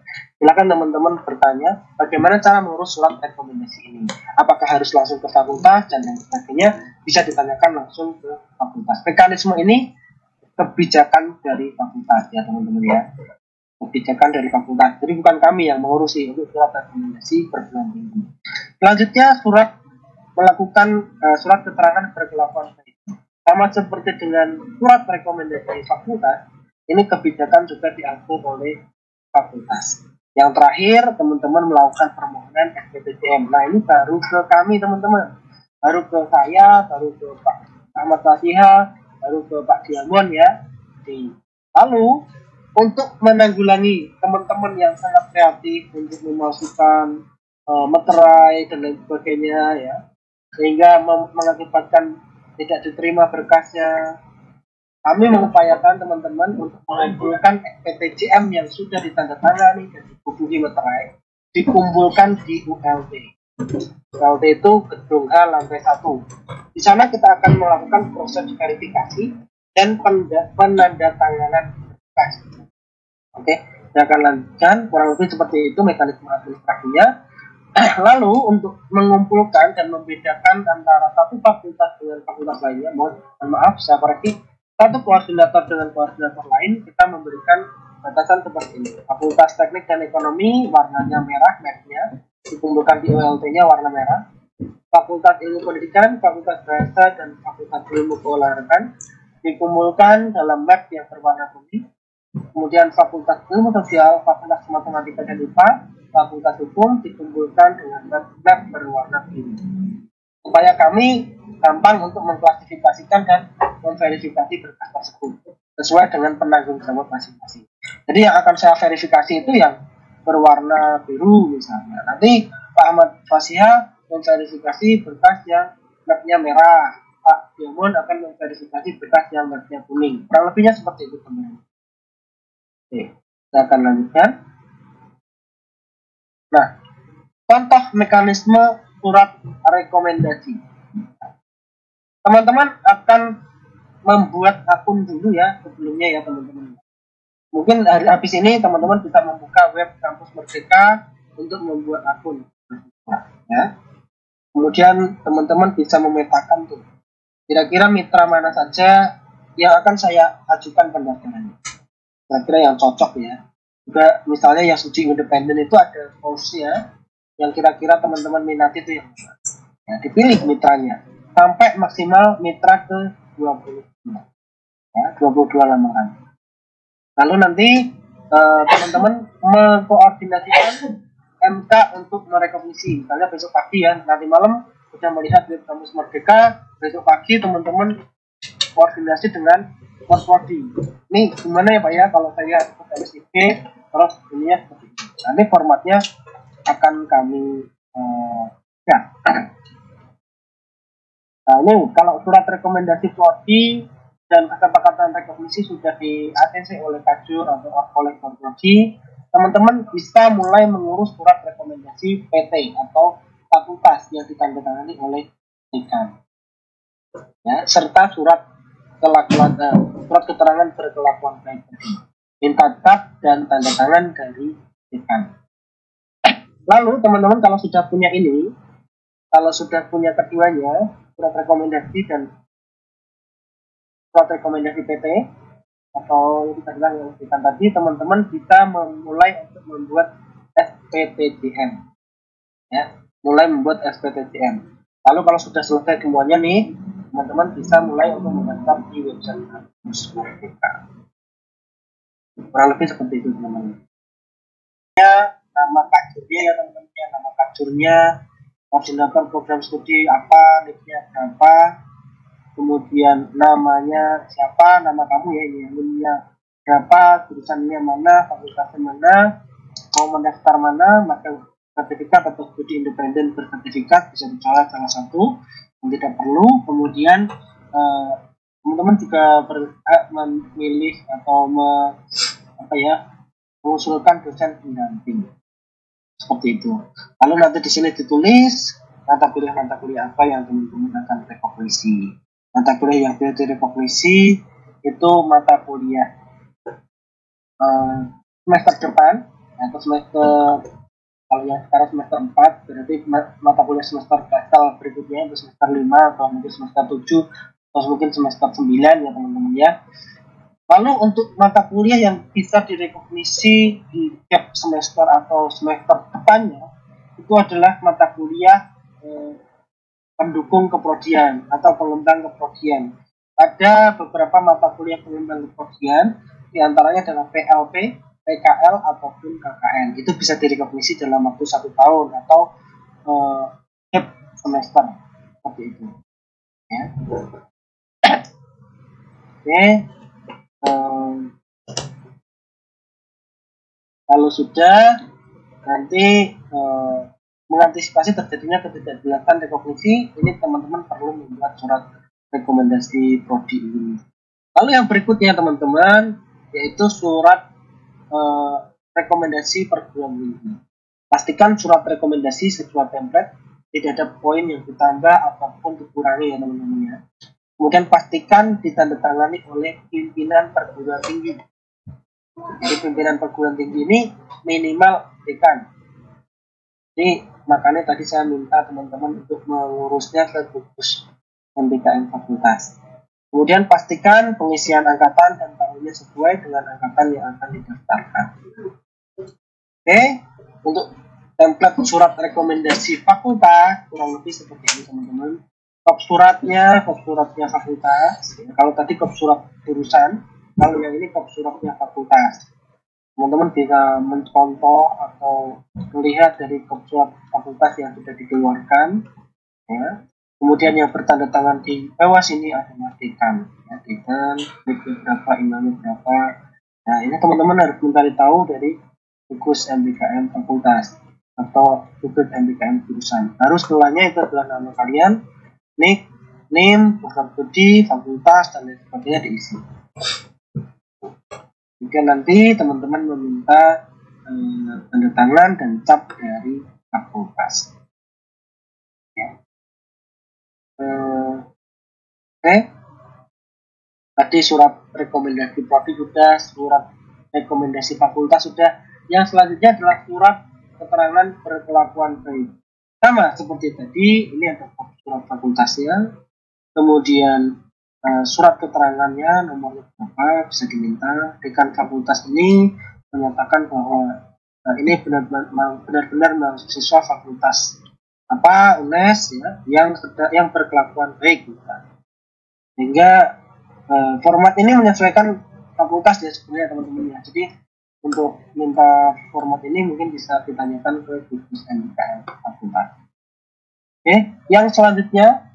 Silakan teman-teman bertanya bagaimana cara mengurus surat rekomendasi ini. Apakah harus langsung ke fakultas dan lain sebagainya, bisa ditanyakan langsung ke fakultas. Mekanisme ini kebijakan dari fakultas ya teman-teman ya. Kebijakan dari fakultas. Jadi bukan kami yang mengurusi untuk surat rekomendasi perguruan tinggi. Selanjutnya surat keterangan berkelakuan baik. Sama seperti dengan surat rekomendasi fakultas, ini kebijakan juga diatur oleh fakultas. Yang terakhir, teman-teman melakukan permohonan SPTJM. Nah, ini baru ke kami, teman-teman. Baru ke saya, baru ke Pak Ahmad Fasiha, baru ke Pak Diamond ya. Lalu, untuk menanggulangi teman-teman yang sangat kreatif untuk memasukkan meterai dan lain sebagainya ya, sehingga mengakibatkan tidak diterima berkasnya, kami mengupayakan teman-teman untuk mengumpulkan SPTJM yang sudah ditandatangani dan dibubuhi meterai, dikumpulkan di ULT. ULT itu gedung H lantai 1. Di sana kita akan melakukan proses verifikasi dan penandatanganan berkas. Oke, saya akan lanjutkan kurang lebih seperti itu mekanisme administrasinya. Lalu untuk mengumpulkan dan membedakan antara satu fakultas dengan fakultas lainnya, mohon maaf saya koreksi, satu koordinator dengan koordinator lain, kita memberikan batasan seperti ini. Fakultas Teknik dan Ekonomi warnanya merah, merknya dikumpulkan di ULT-nya warna merah. Fakultas Ilmu Pendidikan, Fakultas Bahasa dan Fakultas Ilmu Keolahragaan dikumpulkan dalam map yang berwarna kuning. Kemudian Fakultas Ilmu Sosial, Fakultas Matematika dan IPA, Fakultas Hukum dikumpulkan dengan map berwarna biru. Supaya kami gampang untuk mengklasifikasikan dan memverifikasi berkas tersebut sesuai dengan penanggung jawab masing-masing. Jadi yang akan saya verifikasi itu yang berwarna biru misalnya. Nanti Pak Ahmad Fasiha memverifikasi berkas yang mapnya merah, Pak Diamond akan memverifikasi berkas yang mapnya kuning. Kurang lebihnya seperti itu teman-teman. Oke, kita akan lanjutkan. Nah, contoh mekanisme surat rekomendasi. Teman-teman akan membuat akun dulu ya sebelumnya ya teman-teman. Mungkin habis ini teman-teman bisa membuka web Kampus Merdeka untuk membuat akun. Ya. Kemudian teman-teman bisa memetakan tuh kira-kira mitra mana saja yang akan saya ajukan pendaftarannya. Kira-kira yang cocok ya. Juga misalnya yang studi independen itu ada course-nya yang kira-kira teman-teman minati itu yang mana. Ya, dipilih mitranya sampai maksimal mitra ke 20 ya, 22 lamaran. Lalu nanti teman-teman mengkoordinasikan MK untuk merekomendasi. Misalnya besok pagi ya, nanti malam sudah melihat web Kampus Merdeka, besok pagi teman-teman koordinasi dengan Portwadi. Nih gimana ya Pak ya kalau saya ikut MSIP terus ini ya seperti ini. Nanti formatnya akan kami ya. Nah ini kalau surat rekomendasi Portwadi dan kesepakatan rekomendasi sudah di ACC oleh Kajur atau oleh Portwadi, teman-teman bisa mulai mengurus surat rekomendasi PT atau fakultas yang ditandatangani oleh dekan. Ya, serta surat surat keterangan berkelakuan baik, intakat dan tanda tangan dari dekan. Lalu teman-teman kalau sudah punya ini, kalau sudah punya keduanya, surat rekomendasi dan surat rekomendasi PT atau yang kita bilang yang disebutkan tadi, teman-teman bisa memulai untuk membuat SPTJM. Ya, mulai membuat SPTJM. Lalu kalau sudah selesai semuanya nih, teman-teman bisa mulai untuk mendaftar di website Kampus Merdeka. Kurang lebih seperti itu teman-teman. Ya, nama kajurnya ya teman-teman, nama kajurnya, koordinator program studi apa, NIP-nya berapa, kemudian namanya siapa, nama kamu ya ini, NIM-nya berapa, jurusannya mana, fakultasnya mana, mau mendaftar mana, maka sertifikat atau studi independen bersertifikat bisa dicoret salah satu yang tidak perlu. Kemudian teman-teman juga berhak memilih atau mengusulkan dosen pendamping seperti itu. Lalu nanti di sini ditulis mata kuliah apa yang teman-teman akan rekognisi. Mata kuliah yang bisa direkognisi itu mata kuliah semester depan atau semester, kalau yang sekarang semester 4 berarti mata kuliah semester gasal berikutnya itu semester 5 atau mungkin semester 7 atau mungkin semester 9 ya teman-teman ya. Lalu untuk mata kuliah yang bisa direkognisi di tiap semester atau semester depannya itu adalah mata kuliah pendukung keprodian atau pengembang keprodian. Ada beberapa mata kuliah pengembang keprodian, diantaranya adalah PLP, PKL ataupun KKN. Itu bisa direkognisi dalam waktu 1 tahun atau tiap semester seperti itu. Ya. Oke. Kalau sudah nanti mengantisipasi terjadinya ketidakjelasan rekognisi, ini teman-teman perlu membuat surat rekomendasi prodi ini. Lalu yang berikutnya teman-teman yaitu surat rekomendasi perguruan tinggi. Pastikan surat rekomendasi sesuai template, tidak ada poin yang ditambah ataupun dikurangi ya teman-teman ya. Kemudian pastikan ditandatangani oleh pimpinan perguruan tinggi. Jadi pimpinan perguruan tinggi ini minimal dekan. Jadi makanya tadi saya minta teman-teman untuk mengurusnya ke gugus MBKM fakultas. Kemudian pastikan pengisian angkatan dan tahunnya sesuai dengan angkatan yang akan didaftarkan. Oke, untuk template surat rekomendasi fakultas kurang lebih seperti ini teman-teman. Kop suratnya fakultas. Ya, kalau tadi kop surat jurusan, kalau yang ini kop suratnya fakultas. Teman-teman bisa mencontoh atau melihat dari kop surat fakultas yang sudah dikeluarkan. Ya. Kemudian yang bertanda tangan di bawah sini adalah dekan. Ya, dekan, berapa, imamnya berapa. Nah, ini teman-teman harus mencari tahu dari gugus MBKM fakultas. atau ikut MBKM jurusan. Harus keluarnya itu adalah nama kalian, nick, name, program studi, fakultas, dan lain sebagainya diisi. Jika nanti teman-teman meminta tanda tangan dan cap dari fakultas. Ya. Oke. Tadi surat rekomendasi prodi sudah, surat rekomendasi fakultas sudah. Yang selanjutnya adalah surat keterangan berkelakuan baik. Sama seperti tadi, ini ada surat fakultasnya, kemudian surat keterangannya nomornya berapa bisa diminta. Dekan fakultas ini menyatakan bahwa ini benar-benar mahasiswa fakultas apa UNES ya yang berkelakuan baik gitu. Sehingga format ini menyesuaikan fakultas ya sebenarnya teman-teman ya. Jadi untuk minta format ini mungkin bisa ditanyakan ke Gugus MBKM fakultas. Oke, yang selanjutnya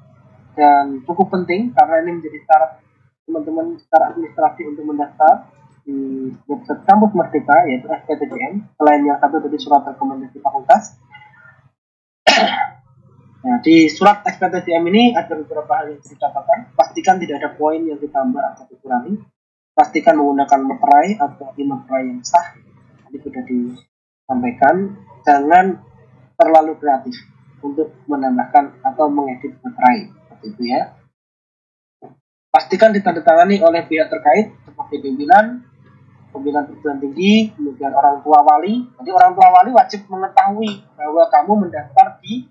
dan cukup penting karena ini menjadi syarat teman-teman secara administrasi untuk mendaftar di website Kampus Merdeka yaitu SPTJM. Selain yang satu tadi surat rekomendasi fakultas. Nah, di surat SPTJM ini ada beberapa hal yang dicatatkan. Pastikan tidak ada poin yang ditambah atau dikurangi. Pastikan menggunakan materai atau e-materai yang sah. Ini sudah disampaikan. Jangan terlalu kreatif untuk menambahkan atau mengedit materai. Seperti itu ya. Pastikan ditandatangani oleh pihak terkait seperti pimpinan perguruan tinggi, kemudian orang tua wali. Jadi orang tua wali wajib mengetahui bahwa kamu mendaftar di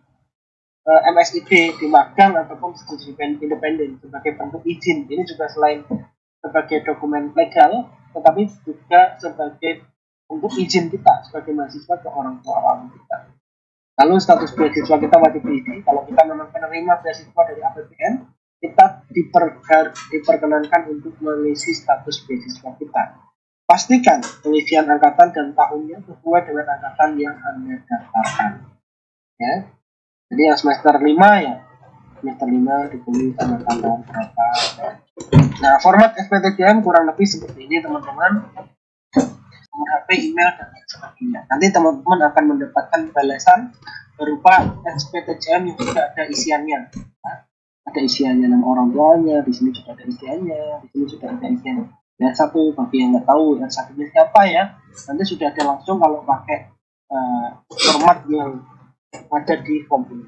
MSIB di magang ataupun studi independen sebagai bentuk izin. Ini juga selain sebagai dokumen legal, tetapi juga sebagai bentuk izin kita sebagai mahasiswa ke orang tua wali kita. Lalu status beasiswa kita wajib diisi. Kalau kita memang penerima beasiswa dari APBN, kita diperkenankan untuk mengisi status beasiswa kita. Pastikan pengisian angkatan dan tahunnya sesuai dengan angkatan yang Anda daftarkan. Ya. Jadi yang semester 5 ya, semester 5 dipilih sama tanggal berapa. Nah, format SPTJM kurang lebih seperti ini teman-teman. Nomor HP, email, dan lain sebagainya. Nanti teman-teman akan mendapatkan balasan berupa SPTJM yang sudah ada isiannya. Nah, ada isiannya nama orang tuanya, di sini sudah ada isiannya, di sini sudah ada isiannya. Dan satu bagi yang nggak tahu yang satunya siapa ya, nanti sudah ada langsung kalau pakai format yang ada di form ini.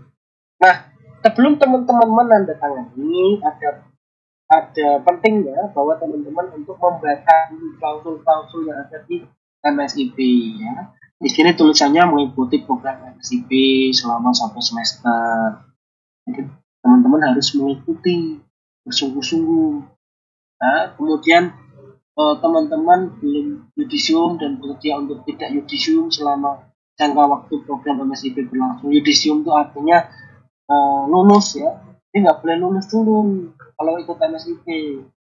Nah, sebelum teman-teman menandatangani ada pentingnya bahwa teman-teman untuk membaca klausul-klausul yang ada di MSIB ya. Di sini tulisannya mengikuti program MSIB selama 1 semester. Jadi teman-teman harus mengikuti bersungguh-sungguh. Nah, kemudian teman-teman belum yudisium dan bekerja untuk tidak yudisium selama jangka waktu program MSIB berlangsung. Yudisium itu artinya lulus ya. Ini nggak boleh lulus dulu kalau ikut MSIB.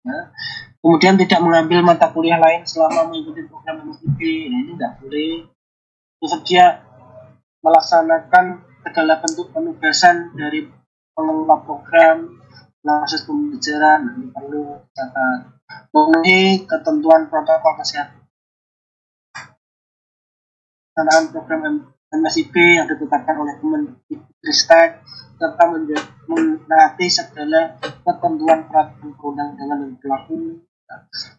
Ya. Kemudian tidak mengambil mata kuliah lain selama mengikuti program MSIB. Nah, ini nggak boleh. Bekerja melaksanakan segala bentuk penugasan dari pengelola program, proses pembelajaran, ini perlu catat. Memenuhi ketentuan protokol kesehatan program MSIB yang ditetapkan oleh Kemendikbudristek serta menaati segala ketentuan peraturan perundang-undangan yang berlaku.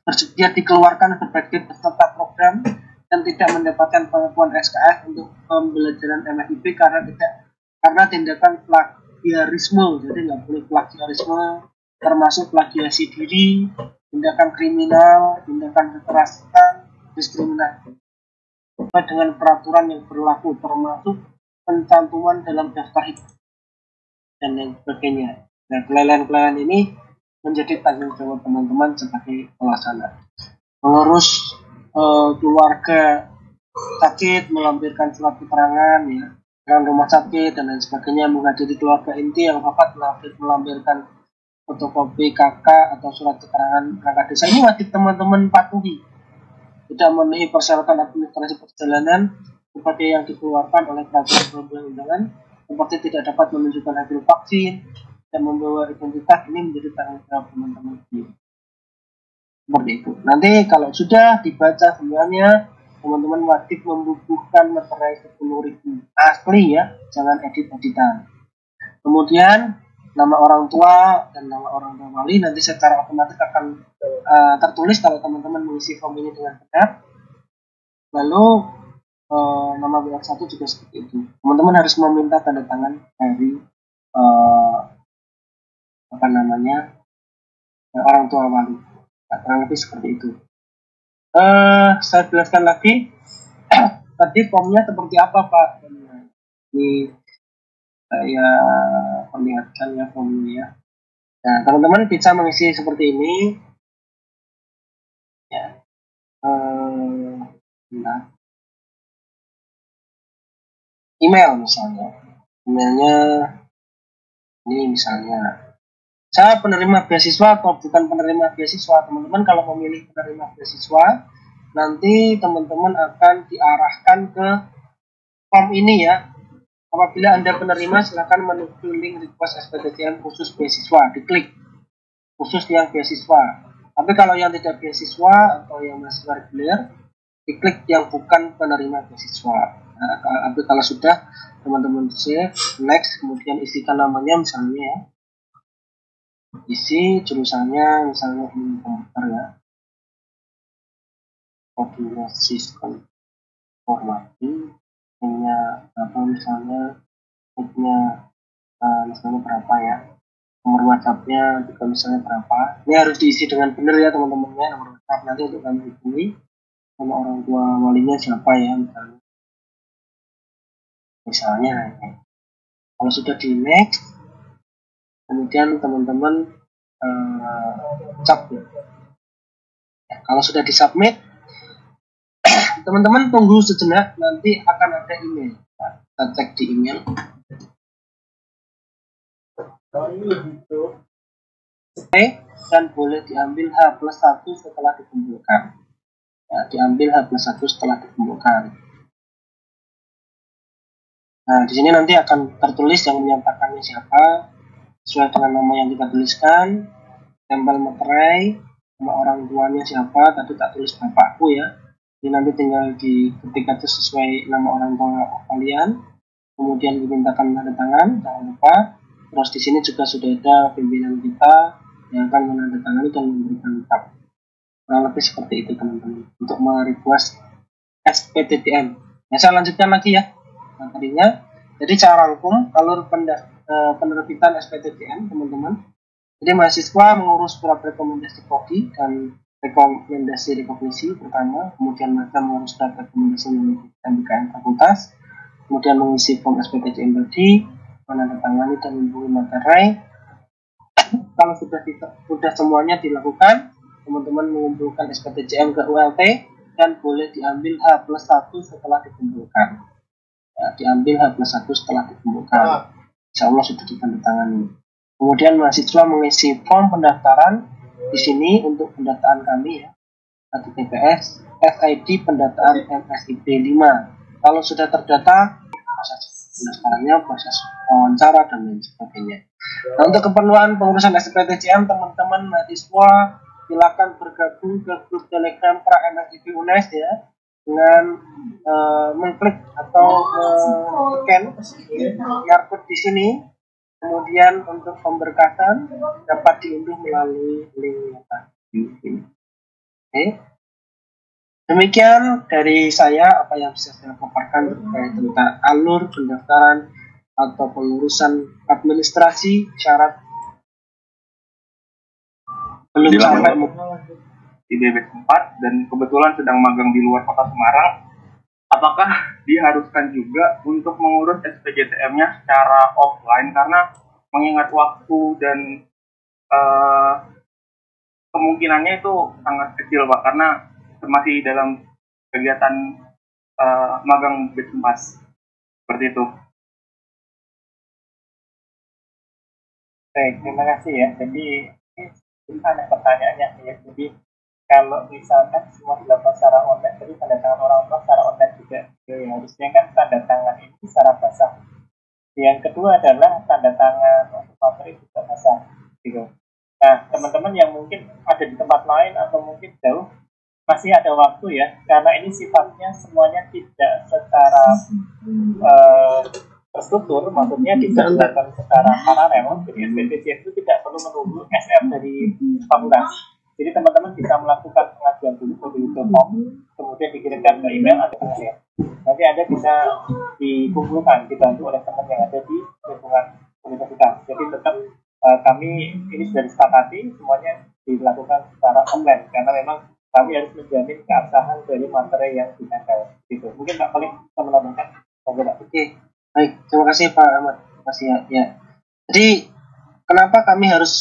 Bersedia dikeluarkan sebagai peserta program dan tidak mendapatkan pengakuan SKS untuk pembelajaran MSIB karena tindakan plagiarisme. Jadi nggak boleh plagiarisme, termasuk plagiasi diri, tindakan kriminal, tindakan kekerasan, diskriminasi dengan peraturan yang berlaku, termasuk pencantuman dalam daftar hidup dan lain sebagainya. Nah, kelainan-kelainan ini menjadi tanggung jawab teman-teman sebagai pelaksana. Mengurus keluarga sakit, melampirkan surat keterangan ya, dengan rumah sakit dan lain sebagainya, menghadiri keluarga inti yang wafat, melampirkan fotokopi KK atau surat keterangan perangkat desa. Ini wajib teman-teman patuhi. Tidak memenuhi persyaratan administrasi perjalanan seperti yang dikeluarkan oleh peraturan perundang-undangan, seperti tidak dapat menunjukkan hasil vaksin dan membawa identitas, ini menjadi tanggung jawab teman-teman sendiri. Seperti itu. Nanti kalau sudah dibaca semuanya, teman-teman wajib membubuhkan materai 10.000 asli ya, jangan edit-editan. Kemudian nama orang tua dan nama orang tua wali nanti secara otomatis akan tertulis kalau teman-teman mengisi form ini dengan benar. Lalu nama BR1 juga seperti itu. Teman-teman harus meminta tanda tangan dari orang tua wali. Kurang lebih seperti itu. Saya jelaskan lagi. Tadi formnya seperti apa Pak? Ini saya perlihatkan ya formnya ya. Nah, teman-teman bisa mengisi seperti ini. Ya. Email misalnya. Emailnya ini misalnya. Saya penerima beasiswa atau bukan penerima beasiswa, teman-teman kalau memilih penerima beasiswa, nanti teman-teman akan diarahkan ke form ini ya. Apabila Anda penerima, silakan menuju link request SBMPTN khusus beasiswa, diklik khusus yang beasiswa. Tapi kalau yang tidak beasiswa atau yang mahasiswa reguler, diklik yang bukan penerima beasiswa. Nah, tapi kalau sudah, teman-teman save, next, kemudian isikan namanya misalnya ya. Isi jurusannya misalnya ilmu komputer ya, koordinasi informasi, punya apa misalnya misalnya berapa ya, nomor WhatsAppnya juga misalnya berapa. Ini harus diisi dengan benar ya teman-teman ya, nomor WhatsApp nanti untuk kami hubungi sama orang tua walinya siapa ya misalnya ya. Kalau sudah di next, kemudian teman-teman submit. Ya, kalau sudah disubmit, teman-teman tunggu sejenak, nanti akan ada email. Nah, kita cek di email. Oke, dan boleh diambil H+1 setelah dikumpulkan. Ya, diambil H+1 setelah dikumpulkan. Nah, di sini nanti akan tertulis yang menyatakannya siapa, sesuai dengan nama yang kita tuliskan, stempel materai, nama orang tuanya siapa, tadi tak tulis bapakku ya. Ini nanti tinggal diketik aja sesuai nama orang tua kalian, kemudian dimintakan tanda tangan, jangan lupa. Terus di sini juga sudah ada pimpinan kita yang akan menandatangani dan memberikan tab. Kurang lebih seperti itu teman-teman untuk merequest SPTTM. Ya, saya lanjutkan lagi ya materinya. Jadi cara rangkum alur penerbitan SPTTM teman-teman. Jadi mahasiswa mengurus surat rekomendasi prodi dan rekomendasi rekognisi pertama, kemudian mereka mengurus surat rekomendasi MBKM fakultas, kemudian mengisi form SPTTM tadi, menandatangani dan menghubungi materai. Kalau sudah semuanya dilakukan, teman-teman mengumpulkan SPTJM ke ULT dan boleh diambil H+1 setelah dikumpulkan. Ya, diambil H+1 setelah dikumpulkan. Insya Allah sudah ditandatangani. Kemudian mahasiswa mengisi form pendaftaran di sini untuk pendataan kami ya. HTTPS SID pendataan MSIP 5. Kalau sudah terdata, proses pendaftarannya, proses wawancara dan lain sebagainya. Nah, untuk keperluan pengurusan SPTJM, teman-teman mahasiswa silakan bergabung ke grup Telegram Pra MSIP UNES ya, dengan mengklik atau scan QR code di sini. Kemudian untuk pemberkasan dapat diunduh melalui link yang tadi. Oke. Demikian dari saya apa yang bisa saya paparkan terkait tentang alur pendaftaran atau pengurusan administrasi syarat belum sampai di BB4 dan kebetulan sedang magang di luar kota Semarang. Apakah diharuskan juga untuk mengurus SPGTM-nya secara offline karena mengingat waktu dan kemungkinannya itu sangat kecil Pak, karena masih dalam kegiatan magang B4 seperti itu. Baik, terima kasih ya. Jadi ini ada pertanyaannya ya. Jadi kalau misalkan semua dilakukan secara online, jadi tanda tangan orang tua secara online juga. Ya, harusnya kan tanda tangan ini secara basah. Yang kedua adalah tanda tangan untuk materi juga basah. Gitu. Nah, teman-teman yang mungkin ada di tempat lain atau mungkin jauh, masih ada waktu ya, karena ini sifatnya semuanya tidak secara terstruktur, maksudnya bisa dilakukan secara paralel. Jadi SBTCM itu tidak perlu menunggu SR dari fakultas. Jadi teman-teman bisa melakukan pengajuan dulu ke form, kemudian dikirimkan ke email atau ke mail. Nanti Anda bisa dikumpulkan, dibantu oleh teman yang ada di lingkungan universitas. Jadi tetap kami ini sudah disepakati semuanya dilakukan secara online karena memang kami harus menjamin keabsahan dari materi yang ditempel. Gitu. Mungkin Pak Khalid bisa menambahkan. Oke, baik. Terima kasih Pak Ahmad. Terima kasih ya. Jadi kenapa kami harus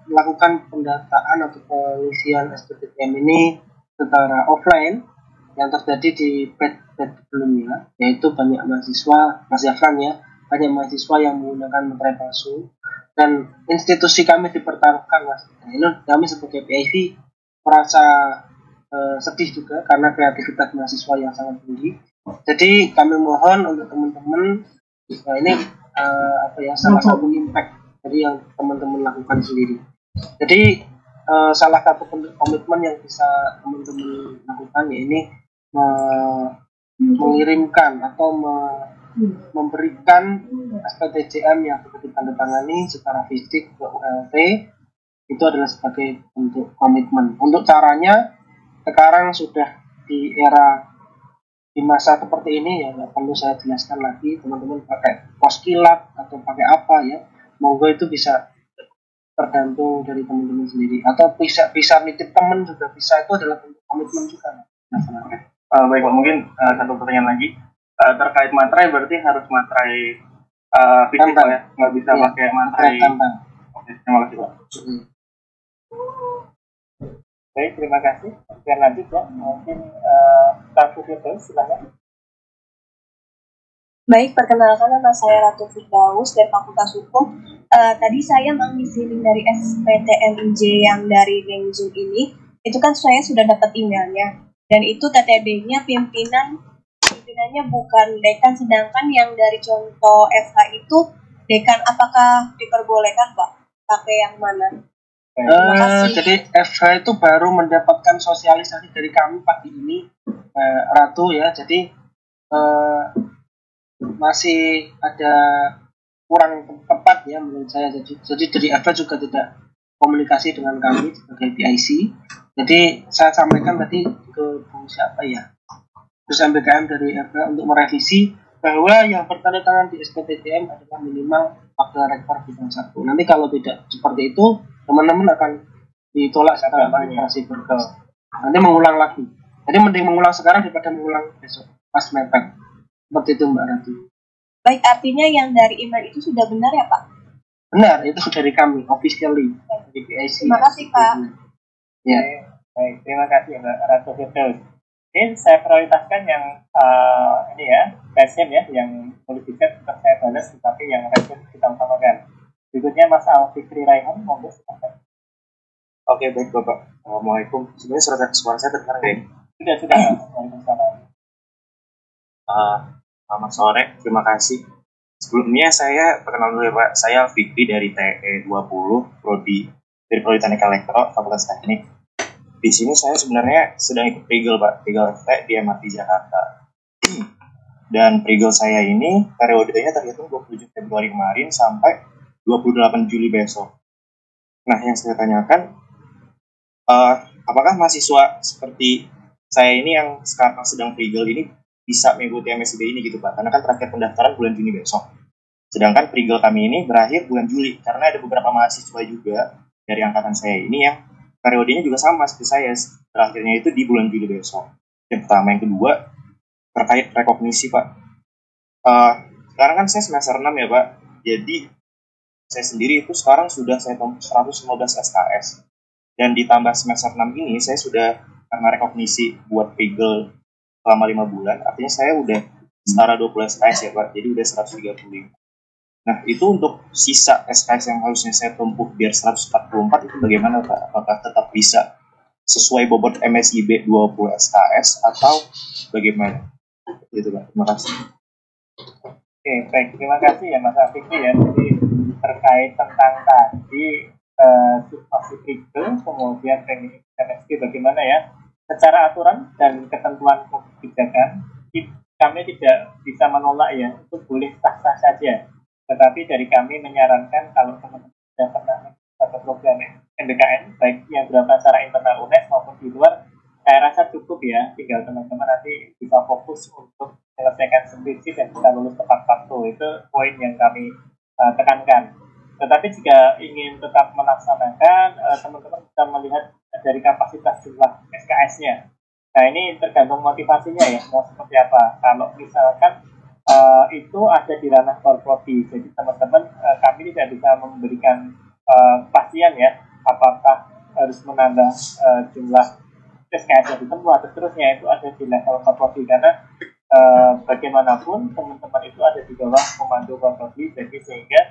melakukan pendataan atau pengisian SBMPTN ini secara offline yang terjadi di batch sebelumnya, yaitu banyak mahasiswa, Mas Zafran ya, banyak mahasiswa yang menggunakan materai palsu dan institusi kami dipertaruhkan, Mas. Nah, ini kami sebagai PIC merasa sedih juga karena kreativitas mahasiswa yang sangat tinggi. Jadi kami mohon untuk teman-teman ini salah satu impact dari yang teman-teman lakukan sendiri. Jadi salah satu komitmen yang bisa teman-teman lakukan ya ini mengirimkan atau memberikan SPTJM yang sudah ditandatangani secara fisik ke ULT, itu adalah sebagai bentuk komitmen. Untuk caranya sekarang sudah di era di masa seperti ini ya nggak perlu saya jelaskan lagi, teman-teman pakai pos kilat atau pakai apa ya, monggo itu bisa tergantung dari teman-teman sendiri atau bisa nitip teman juga bisa, itu adalah bentuk komitmen juga. Baik Pak, mungkin satu pertanyaan lagi terkait materai, berarti harus materai fisik Pak ya, nggak bisa pakai materai. Oke, terima kasih Pak. Baik, terima kasih. Dan lanjut ya, mungkin Ratu Firdaus, silakan. Baik, perkenalkan nama saya Ratu Firdaus dari Fakultas Hukum. Tadi saya mengisi link dari SPTMJ yang dari link Zoom ini. Itu kan saya sudah dapat emailnya. Dan itu TTB-nya pimpinannya bukan dekan, sedangkan yang dari contoh FH itu dekan. Apakah diperbolehkan Pak? Pakai yang mana? Jadi FH itu baru mendapatkan sosialisasi dari kami pagi ini, Ratu ya. Jadi masih ada kurang tepat ya menurut saya. Jadi dari FH juga tidak komunikasi dengan kami sebagai PIC. Jadi saya sampaikan tadi ke siapa ya, terus MBKM dari FH untuk merevisi bahwa yang bertanda tangan di SPTJM adalah minimal wakil rektor bidang 1. Nanti kalau tidak seperti itu, teman-teman akan ditolak secara administrasi berkas. Nanti mengulang lagi. Jadi mending mengulang sekarang daripada mengulang besok pas mepet. Seperti itu Mbak Ratu. Baik, artinya yang dari email itu sudah benar ya Pak? Benar, itu dari kami officially di PIC. Terima kasih Pak. Ya. Baik, terima kasih Mbak Ratu Firdaus. Ini saya prioritaskan yang ini ya, resim ya, yang politisnya tetap saya balas, tetapi yang resim kita utamakan. Berikutnya Mas Al-Fikri Raihan, monggo silakan. Oke, baik Bapak. Assalamualaikum. Sebenarnya suara saya terdengar nggak ya? Sudah. Waalaikumsalam. Selamat sore, terima kasih. Sebelumnya saya perkenalan dulu ya Pak. Saya Fikri dari TE 20, Prodi Teknik Elektro, Fakultas Teknik. Di sini saya sebenarnya sedang ikut prigel Pak, prigel FT di MRT Jakarta. Dan prigel saya ini periodenya terhitung 27 Februari kemarin sampai 28 Juli besok. Nah, yang saya tanyakan, apakah mahasiswa seperti saya ini yang sekarang sedang prigel ini bisa mengikuti MSIB ini gitu Pak? Karena kan terakhir pendaftaran bulan Juni besok. Sedangkan prigel kami ini berakhir bulan Juli, karena ada beberapa mahasiswa juga dari angkatan saya ini yang periodenya juga sama seperti saya, terakhirnya itu di bulan Juli besok. Yang pertama. Yang kedua, terkait rekognisi Pak. Sekarang kan saya semester 6 ya Pak, jadi saya sendiri itu sekarang sudah saya tempuh 115 SKS. Dan ditambah semester 6 ini, saya sudah karena rekognisi buat prigel selama 5 bulan, artinya saya udah setara 20 SKS ya Pak, jadi udah 135. Nah, itu untuk sisa SKS yang harusnya saya tempuh biar 144 itu bagaimana Pak? Apakah tetap bisa sesuai bobot MSIB 20 SKS atau bagaimana? Gitu Pak, terima kasih. Oke, baik. Terima kasih ya Mas Afikri ya. Jadi terkait tentang tadi subvasi prigel, kemudian training MSIB bagaimana ya? secara aturan dan ketentuan kebijakan kami tidak bisa menolak ya, itu boleh sah-sah saja. Tetapi dari kami menyarankan kalau teman-teman sudah pernah satu program MBKN, baik yang dilakukan secara internal UNES maupun di luar, saya rasa cukup ya, tinggal teman-teman nanti bisa fokus untuk menyelesaikan skripsi dan bisa lulus tepat waktu. Itu poin yang kami tekankan. Tetapi jika ingin tetap melaksanakan, teman-teman bisa melihat dari kapasitas jumlah SKS-nya. Nah, ini tergantung motivasinya ya, mau seperti apa. Kalau misalkan itu ada di ranah korporasi, jadi teman-teman kami tidak bisa memberikan kepastian ya, apakah harus menambah jumlah SKS yang ditempuh atau seterusnya, itu ada di level korporasi, karena bagaimanapun teman-teman itu ada di bawah komando korporasi, jadi sehingga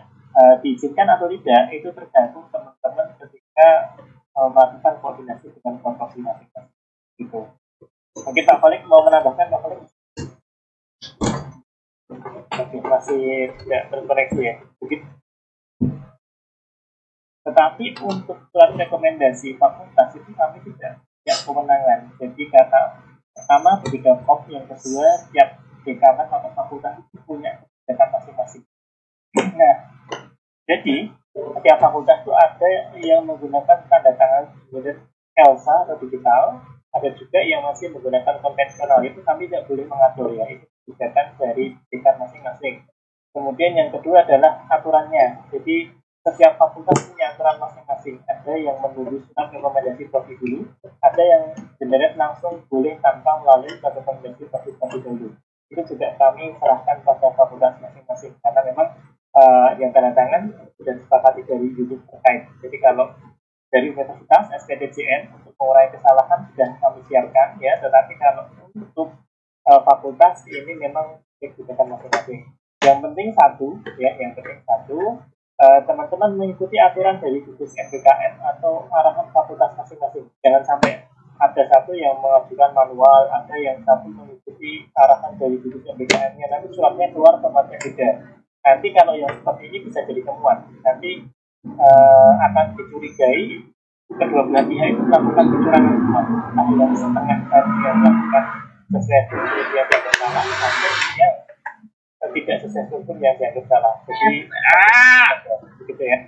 diizinkan atau tidak itu tergantung teman-teman ketika melakukan koordinasi dengan korporasi masing-masing. Gitu. Oke, Pak Khalid mau menambahkan, Pak Khalid? Oke, masih tidak terkoneksi ya. Begitu. Tetapi untuk surat rekomendasi fakultas itu kami tidak kewenangan. Jadi karena pertama berbeda kop, yang kedua setiap dekanan atau fakultas itu punya kebijakan masing-masing. Nah, jadi setiap fakultas itu ada yang menggunakan tanda tangan kemudian ELSA atau digital, ada juga yang masih menggunakan konvensional. Itu kami tidak boleh mengatur ya, itu kebijakan dari dekan masing-masing. Kemudian yang kedua adalah aturannya. Jadi setiap fakultas punya aturan masing-masing. Ada yang menunggu surat rekomendasi prodi dulu, ada yang generate langsung boleh tanpa melalui surat rekomendasi prodi dulu. Itu juga kami serahkan pada fakultas masing-masing, karena memang yang tanda tangan sudah disepakati dari unit terkait. Jadi kalau dari universitas SPDJN untuk mengurangi kesalahan sudah kami siapkan ya, tetapi kalau untuk fakultas ini memang kebijakan masing-masing. Yang penting satu, teman-teman mengikuti aturan dari gugus MBKN atau arahan fakultas masing-masing. Jangan sampai ada satu yang mengajukan manual, ada yang satu mengikuti arahan dari gugus MBKN-nya, nanti suratnya keluar tempatnya beda. Nanti kalau yang seperti ini bisa jadi temuan. Nanti akan dicurigai kedua belah pihak itu melakukan kecurangan semua. Nah, yang setengah tadi yang melakukan sesuai struktur yang tidak salah, atau yang tidak sesuai struktur yang dianggap salah. Jadi begitu ya.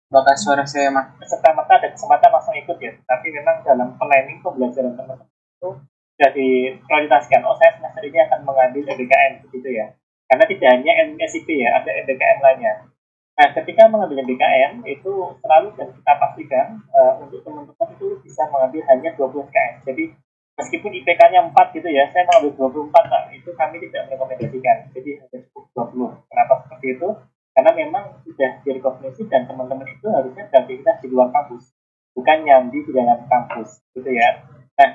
Bakas suara saya mah. Serta-merta ada kesempatan langsung ikut ya. Tapi memang dalam planning pembelajaran teman-teman itu sudah diprioritaskan. Oh, saya semester ini akan mengambil MBKN begitu ya. Karena tidak hanya MSIP ya, ada MBKN lainnya. Nah, ketika mengambil MBKN itu selalu dan kita pastikan untuk teman-teman itu bisa mengambil hanya 20 SKS. Jadi meskipun IPK-nya 4 gitu ya, saya mengambil 24, nah itu kami tidak merekomendasikan. Jadi hanya cukup 20. Kenapa seperti itu? Karena memang sudah direkomendasi dan teman-teman itu harusnya beraktivitas di luar kampus, bukan nyambi di dalam kampus, gitu ya. Nah,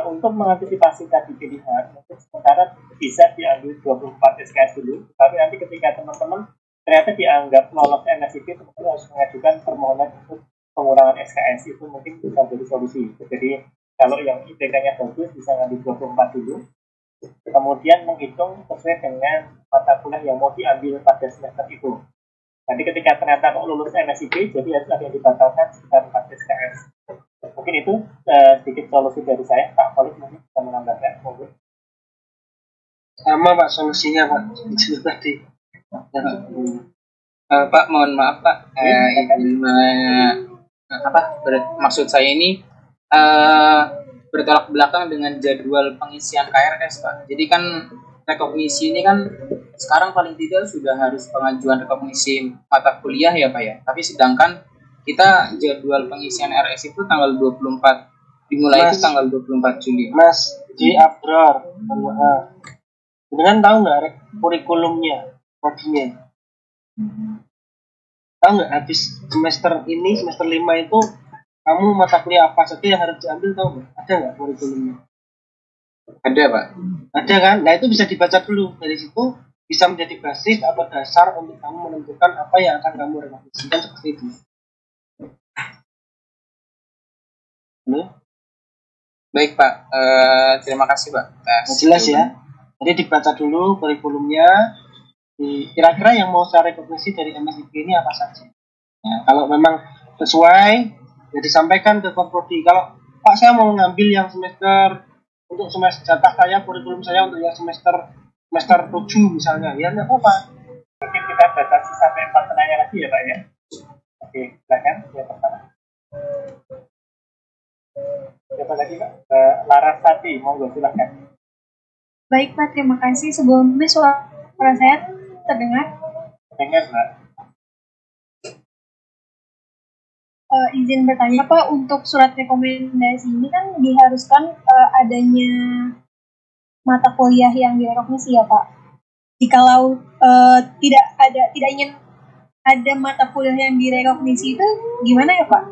untuk mengantisipasi tadi pilihan, mungkin sementara bisa diambil 24 SKS dulu, tapi nanti ketika teman-teman ternyata dianggap lolos MSIP, teman-teman harus mengajukan permohonan untuk pengurangan SKS, itu mungkin bisa jadi solusi. Jadi kalau yang IPK-nya bagus bisa ngambil 24 dulu, kemudian menghitung sesuai dengan mata kuliah yang mau diambil pada semester itu. Nanti ketika ternyata kok lulus MSIP, jadi harus ada yang dibatalkan sekitar 4 SKS. Mungkin itu sedikit solusi dari saya. Pak Khalid mungkin bisa menambahkan. Mungkin. Sama Pak solusinya Pak, itu tadi. Pak, mohon maaf Pak, maksud saya ini bertolak belakang dengan jadwal pengisian KRS Pak. Jadi kan rekognisi ini kan sekarang paling tidak sudah harus pengajuan rekognisi mata kuliah ya Pak ya. Tapi sedangkan kita jadwal pengisian RS itu tanggal 24, dimulai Mas, itu tanggal 24 Juli. Mas J. Abrar, dengan tahu nggak kurikulumnya, prodinya? Tahu nggak habis semester ini, semester 5 itu kamu mata kuliah apa saja yang harus diambil, tahu nggak? Ada nggak kurikulumnya? Ada Pak. Ada kan? Nah itu bisa dibaca dulu, dari situ bisa menjadi basis atau dasar untuk kamu menentukan apa yang akan kamu rekomendasikan seperti itu. Baik Pak, terima kasih Pak. Jelas ya. Jadi dibaca dulu kurikulumnya, kira-kira yang mau saya rekomendasi dari MSIP ini apa saja. Ya, kalau memang sesuai Ya disampaikan ke Korprodi, kalau Pak saya mau ngambil yang semester untuk semester jatah saya kurikulum saya untuk yang semester 7 misalnya, ya nggak apa-apa. Mungkin kita batasi sampai 4 penanya lagi ya Pak ya. Oke, silakan yang pertama. Siapa lagi Pak? Larasati, monggo silakan. Baik Pak, terima kasih. Sebelumnya suara saya terdengar. Dengar Mbak. Izin bertanya Pak, untuk surat rekomendasi ini kan diharuskan adanya mata kuliah yang direkomendasi ya Pak. Jikalau tidak ingin ada mata kuliah yang direkomendasi itu gimana ya Pak?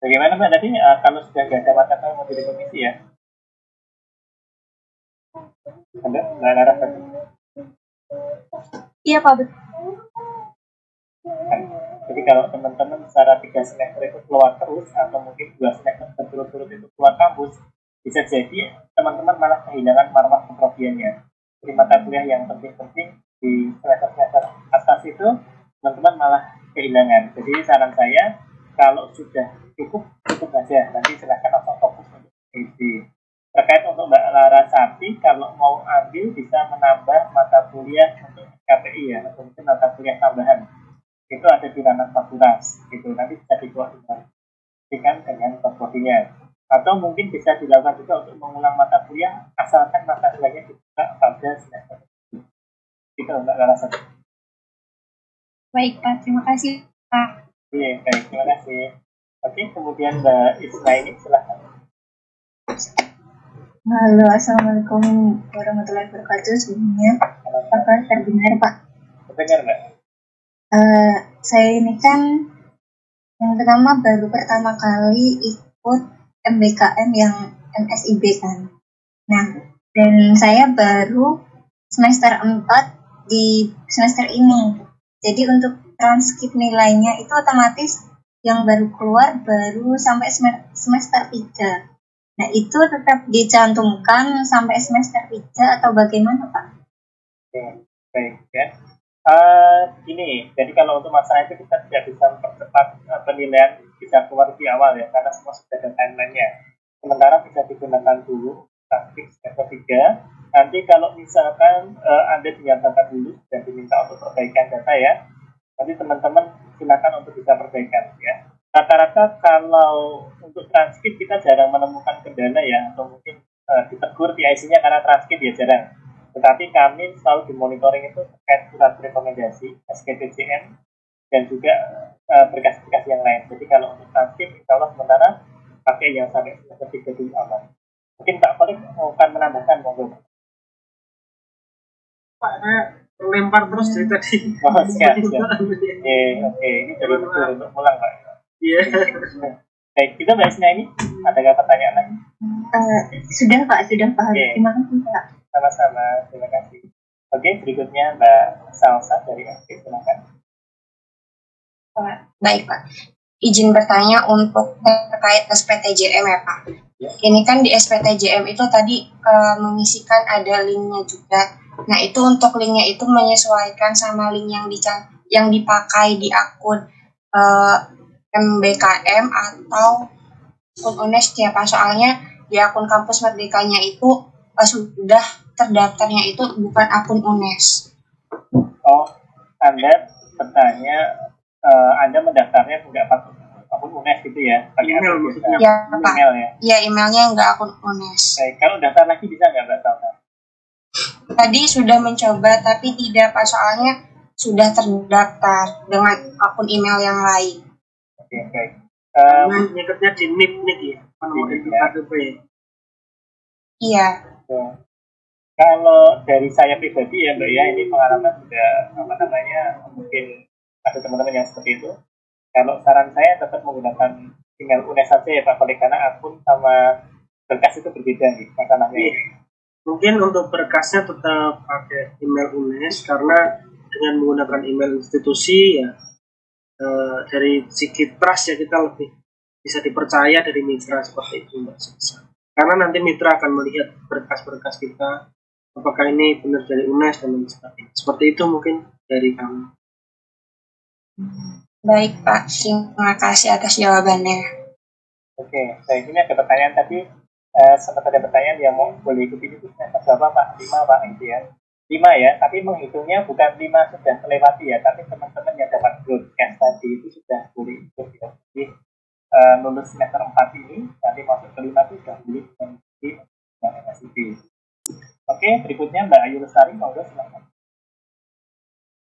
Bagaimana Mbak tadi kalau sudah nggak ada mata kuliah mau direkomendasi ya? Ada Mbak Larasati? Iya Pak, betul. Jadi kalau teman-teman secara 3 semester itu keluar terus atau mungkin 2 semester berturut-turut itu keluar kampus, bisa jadi teman-teman malah kehilangan marwah keprofesiannya. Jadi mata kuliah yang penting-penting di semester-semester atas itu teman-teman malah kehilangan. Jadi saran saya kalau sudah cukup aja, nanti silahkan langsung fokus untuk PhD. Terkait untuk Mbak Larasati, kalau mau ambil bisa menambah mata kuliah untuk KPI ya, atau mungkin mata kuliah tambahan. Itu ada di ranah fakultas, gitu. Nanti bisa dikoordinasikan dengan fakultasnya. Atau mungkin bisa dilakukan juga untuk mengulang mata kuliah, asalkan mata kuliahnya dibuka pada semester. Itu Mbak Larasati. Baik Pak, terima kasih Pak. Iya, baik, terima kasih. Oke, kemudian Mbak Ismaili, silahkan. Halo, Assalamualaikum warahmatullahi wabarakatuh. Sebelumnya, apakah terdengar Pak? Terdengar Mbak? Saya ini kan yang baru pertama kali ikut MBKM yang MSIB kan. Nah, dan saya baru semester 4 di semester ini. Jadi untuk transkrip nilainya itu otomatis yang baru keluar baru sampai semester 3. Nah, itu tetap dicantumkan sampai semester 3 atau bagaimana, Pak? Oke, baik ya. Gini, jadi kalau untuk masalah itu kita tidak bisa mempercepat penilaian bisa keluar di awal ya, karena semua sudah ada timeline-nya. Sementara bisa digunakan dulu praktik semester 3. Nanti kalau misalkan Anda dinyatakan lulus dan diminta untuk perbaikan data ya, nanti teman-teman silakan untuk bisa perbaikan ya. Rata-rata kalau untuk transkrip kita jarang menemukan kendala ya, atau mungkin ditegur PIC-nya karena transkrip ya jarang. Tetapi kami selalu dimonitoring itu terkait surat rekomendasi, SKTJM, dan juga berkas-berkas yang lain. Jadi kalau untuk transkrip, insya Allah sementara pakai yang sampai semester 3 dulu aman. Mungkin Pak Kolik akan menambahkan, monggo. Pak, saya lempar terus dari tadi. Oh, siap. Oke, ini jadi betul untuk pulang Pak. Iya. Baik, kita Mbak Isna ini adakah pertanyaan lagi? Sudah Pak. Oke. Terima kasih Pak. Sama-sama, terima kasih. Oke, berikutnya Mbak Salsa dari FP, silakan. Baik Pak, izin bertanya untuk terkait SPTJM ya Pak. Ya. Ini kan di SPTJM itu tadi mengisikan ada linknya juga. Nah itu untuk linknya itu menyesuaikan sama link yang dipakai di akun MBKM atau akun UNES ya Pak. Soalnya di akun Kampus Merdekanya itu sudah terdaftarnya itu bukan akun UNES. Oh, Anda bertanya, Anda mendaftarnya nggak pakai akun UNES gitu ya? Pakai Email akun maksudnya. Ya Pak, email ya? ya emailnya nggak akun UNES. Baik, kalau daftar lagi bisa nggak Mbak Salsa? Tadi sudah mencoba tapi tidak Pak, soalnya sudah terdaftar dengan akun email yang lain. Oke, baik. Nyeketnya di NIP ya, nomor KTP. Iya. Ya. Kalau dari saya pribadi ya Mbak ya, ini pengalaman sudah mungkin ada teman-teman yang seperti itu. Kalau saran saya tetap menggunakan email UNES saja ya Pak Kolik, karena akun sama berkas itu berbeda nih masalahnya. Iya. Mungkin untuk berkasnya tetap pakai email UNES, karena dengan menggunakan email institusi ya dari segi trust ya kita lebih bisa dipercaya dari mitra seperti itu Mbak Salsa. Karena nanti mitra akan melihat berkas-berkas kita, apakah ini benar dari UNES dan lain sebagainya. Seperti itu mungkin dari kami. Baik Pak, terima kasih atas jawabannya. Oke, baik, ini ada pertanyaan tadi, sempat ada pertanyaan yang mau boleh ikuti itu semester berapa Pak? 5 Pak, itu ya. 5 ya, tapi menghitungnya bukan 5 sudah melewati ya, tapi teman-teman yang dapat broadcast tadi itu sudah boleh ikut ya. Jadi lulus semester 4 ini, nanti masuk ke 5 itu sudah boleh mengikuti MSIP. Oke, berikutnya Mbak Ayu Lestari, monggo silakan.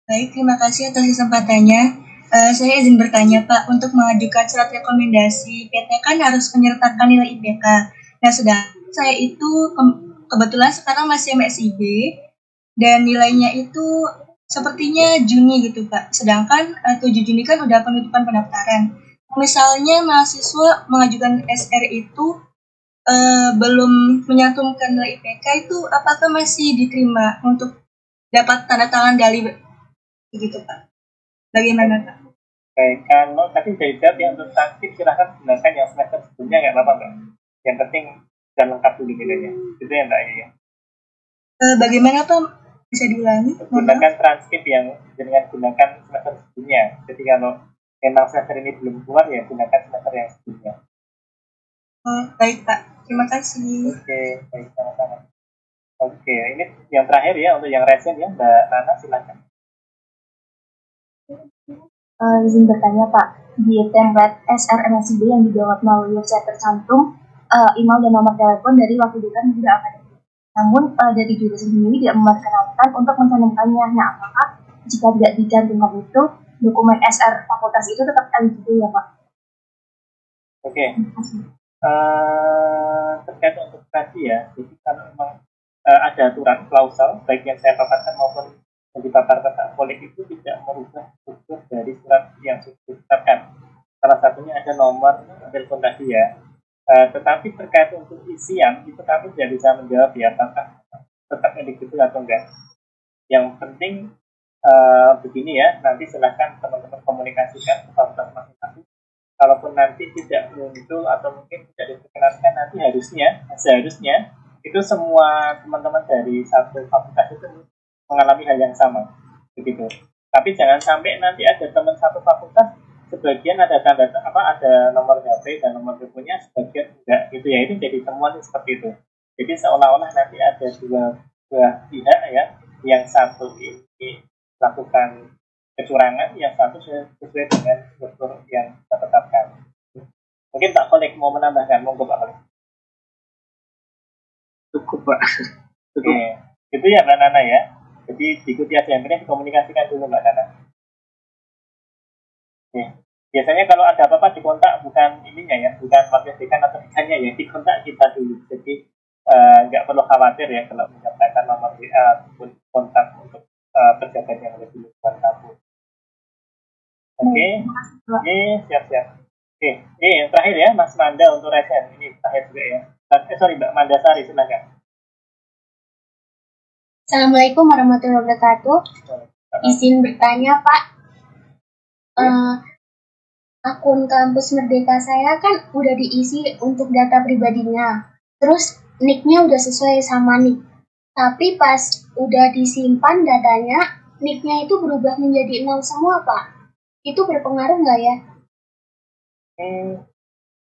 Baik, terima kasih atas kesempatannya. Saya izin bertanya Pak, untuk mengajukan surat rekomendasi PT kan harus menyertakan nilai IPK. Nah, sedang saya itu kebetulan sekarang masih MSIB dan nilainya itu sepertinya Juni gitu Pak. Sedangkan 7 Juni kan udah penutupan pendaftaran. Misalnya mahasiswa mengajukan SR itu belum menyantumkan nilai IPK itu apakah masih diterima untuk dapat tanda tangan dari begitu Pak? Bagaimana Pak? Baik, kalau tadi sudah dijawab ya, untuk transkrip silahkan gunakan yang semester sebelumnya, nggak apa-apa Mbak. Yang penting sudah lengkap dulu nilainya. Itu ya Mbak Ayu ya. Bagaimana Pak? Bisa diulangi? Gunakan transkrip yang dengan gunakan semester sebelumnya. Jadi kalau memang semester ini belum keluar ya gunakan semester yang sebelumnya. Baik Pak, terima kasih. Oke, baik, sama-sama. Oke, ini yang terakhir ya untuk yang recent ya, Mbak Nana silakan. Izin bertanya Pak, di template SRMSIB yang dijawab melalui website tercantum email dan nomor telepon dari wakil dekan juga akademik. Namun dari jurusan sendiri tidak memperkenalkan untuk mencantumkannya. Nah, apakah jika tidak dicantumkan itu dokumen SR fakultas itu tetap eligible ya Pak? Oke. Terkait untuk tadi ya, jadi kalau memang ada aturan klausal baik yang saya paparkan maupun yang dipaparkan Pak Polik itu tidak merubah struktur dari surat yang sudah ditetapkan. Salah satunya ada nomor telepon tadi ya. Tetapi terkait untuk isian itu kami tidak bisa menjawab ya apakah tetap eligible atau enggak. Yang penting begini ya, nanti silahkan teman-teman komunikasikan ke fakultas masing-masing. Kalaupun nanti tidak muncul atau mungkin tidak diperkenankan, nanti seharusnya itu semua teman-teman dari satu fakultas itu mengalami hal yang sama, begitu. Tapi jangan sampai nanti ada teman satu fakultas sebagian ada ada nomor HP dan nomor teleponnya, sebagian enggak, gitu ya. Itu jadi temuan seperti itu. Jadi seolah-olah nanti ada dua pihak ya, yang satu ini melakukan kecurangan, yang satu sesuai dengan struktur yang kita tetapkan. Mungkin Pak Kolik mau menambahkan, monggo Pak Kolik. Cukup Pak. Oke, itu ya Mbak Nana ya. Jadi diikuti aja, yang penting dikomunikasikan dulu Mbak Nana. Oke. Biasanya kalau ada apa-apa dikontak bukan ininya ya, bukan wakil dekan atau dekannya ya, dikontak kita dulu. Jadi nggak perlu khawatir ya kalau menyampaikan nomor WA ataupun kontak untuk pejabat yang lebih luar kampus. Oke, siap-siap. Oke, yang terakhir ya, Mas Manda untuk resen. Ini terakhir juga ya. Mbak Mandasari, silakan. Assalamualaikum warahmatullahi wabarakatuh. Izin bertanya Pak, akun kampus Merdeka saya kan udah diisi untuk data pribadinya. Terus nick-nya udah sesuai sama nick. Tapi pas udah disimpan datanya, nick-nya itu berubah menjadi 0 semua Pak. Itu berpengaruh nggak ya?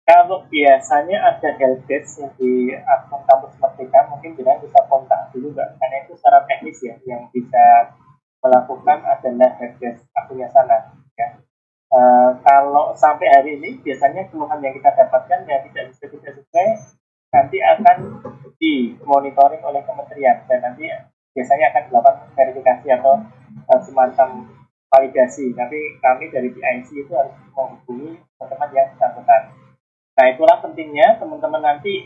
Kalau biasanya ada helpdesk yang di akun kampus Merdeka, mungkin kita bisa kontak dulu Mbak, karena itu secara teknis ya, yang bisa melakukan adalah helpdesk akunnya sana ya. Kalau sampai hari ini biasanya keluhan yang kita dapatkan yang tidak sesuai nanti akan dimonitoring oleh kementerian dan nanti biasanya akan dilakukan verifikasi atau semacam validasi. Tapi kami dari PIC itu harus menghubungi teman-teman yang bersangkutan. Nah, itulah pentingnya teman-teman nanti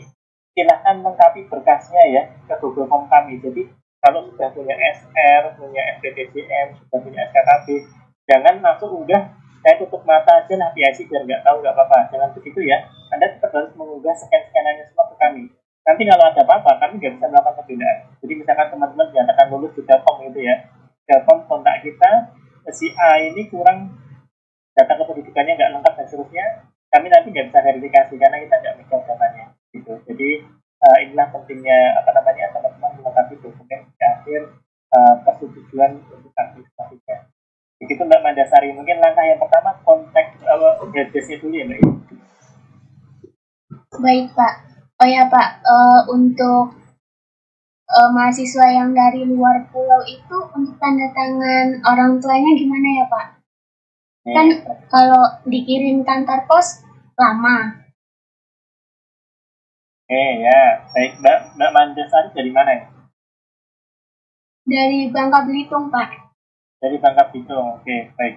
silahkan lengkapi berkasnya ya ke Google Form kami. Jadi kalau sudah punya SR, punya SPTJM, sudah punya SKKB, jangan langsung udah saya tutup mata aja lah PIC biar nggak tahu, nggak apa-apa. Jangan begitu ya. Anda tetap harus mengunggah scan-scanannya semua ke kami. Nanti kalau ada apa-apa, kami nggak bisa melakukan pembinaan. Jadi misalkan teman-teman dinyatakan lulus di Telkom itu ya, Telkom kontak kita, si A ini kurang data kependudukannya nggak lengkap dan seterusnya, kami nanti nggak bisa verifikasi karena kita nggak megang datanya. Gitu. Jadi inilah pentingnya teman-teman melengkapi dokumen di akhir persetujuan untuk aktivitasnya. Begitu Mbak Mandasari. Mungkin langkah yang pertama kontak headdesk-nya dulu ya Mbak. Baik Pak. Oh ya Pak, untuk mahasiswa yang dari luar pulau itu untuk tanda tangan orang tuanya gimana ya Pak? Kan kalau dikirim kantor pos lama. Ya, baik Mbak Mandasari dari mana ya? Dari Bangka Belitung Pak. Dari Bangka Belitung, oke baik.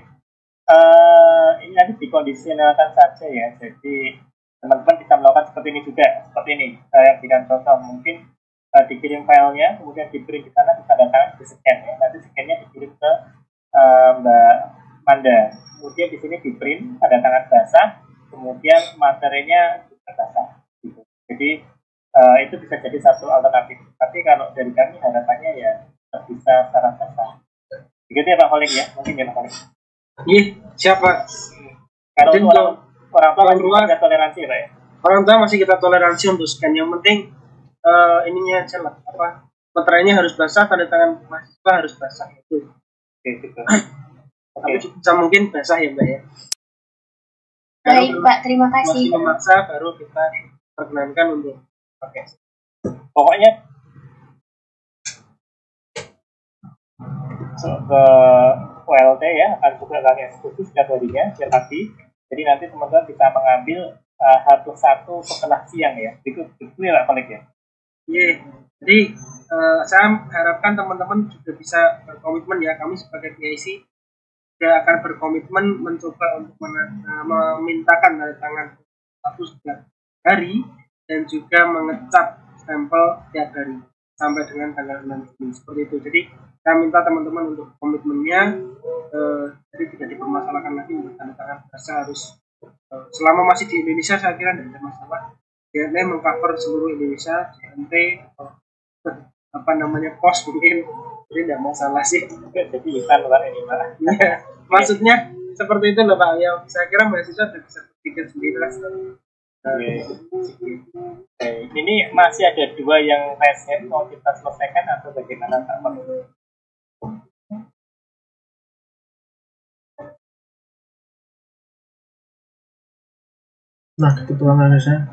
Ini nanti dikondisionalkan saja ya, jadi teman-teman bisa melakukan seperti ini juga, seperti ini. Saya berikan contoh, mungkin dikirim filenya, kemudian dikirim di sana, ditanda tangan, di scan ya. Nanti scannya dikirim ke Mbak Manda. Kemudian di sini di print, tanda tangan basah, kemudian materinya juga basah. Gitu. Jadi itu bisa jadi satu alternatif. Tapi kalau dari kami harapannya ya bisa secara basah. Begitu ya Pak Kholik ya, mungkin ya Pak Kholik. Iya, siapa? Kalau orang tua masih kita toleransi ya Pak ya. Orang tua masih kita toleransi untuk scan. Yang penting ininya aja lah, apa meterainya harus basah, tanda tangan mahasiswa harus basah itu. Oke, gitu. Tapi bisa mungkin basah ya Mbak ya. Baik Pak, terima kasih. Masih memaksa baru kita perkenankan untuk pakai. Pokoknya ke OLT ya akan juga kami eksekusi setiap harinya setiap pagi. Jadi nanti teman-teman bisa mengambil satu setelah siang ya. Itu ya Pak Kholik ya. Iya. Jadi saya harapkan teman-teman juga bisa berkomitmen ya. Kami sebagai PIC juga akan berkomitmen mencoba untuk memintakan tanda tangan satu setiap hari dan juga mengecap stempel setiap hari sampai dengan tanggal 6 Juni seperti itu. Jadi saya minta teman-teman untuk komitmennya, jadi tidak dipermasalahkan lagi untuk tanda tangan. Saya harus selama masih di Indonesia saya kira tidak ada masalah. JNE mengcover seluruh Indonesia, JNT pos mungkin, jadi tidak masalah sih. Jadi bisa luar ini Pak. Ya, maksudnya seperti itu loh Pak. Ya, saya kira mahasiswa sudah bisa berpikir sendiri lah. Ini masih ada dua yang reset mau kita selesaikan atau bagaimana Pak? Nah, kebetulan ada saya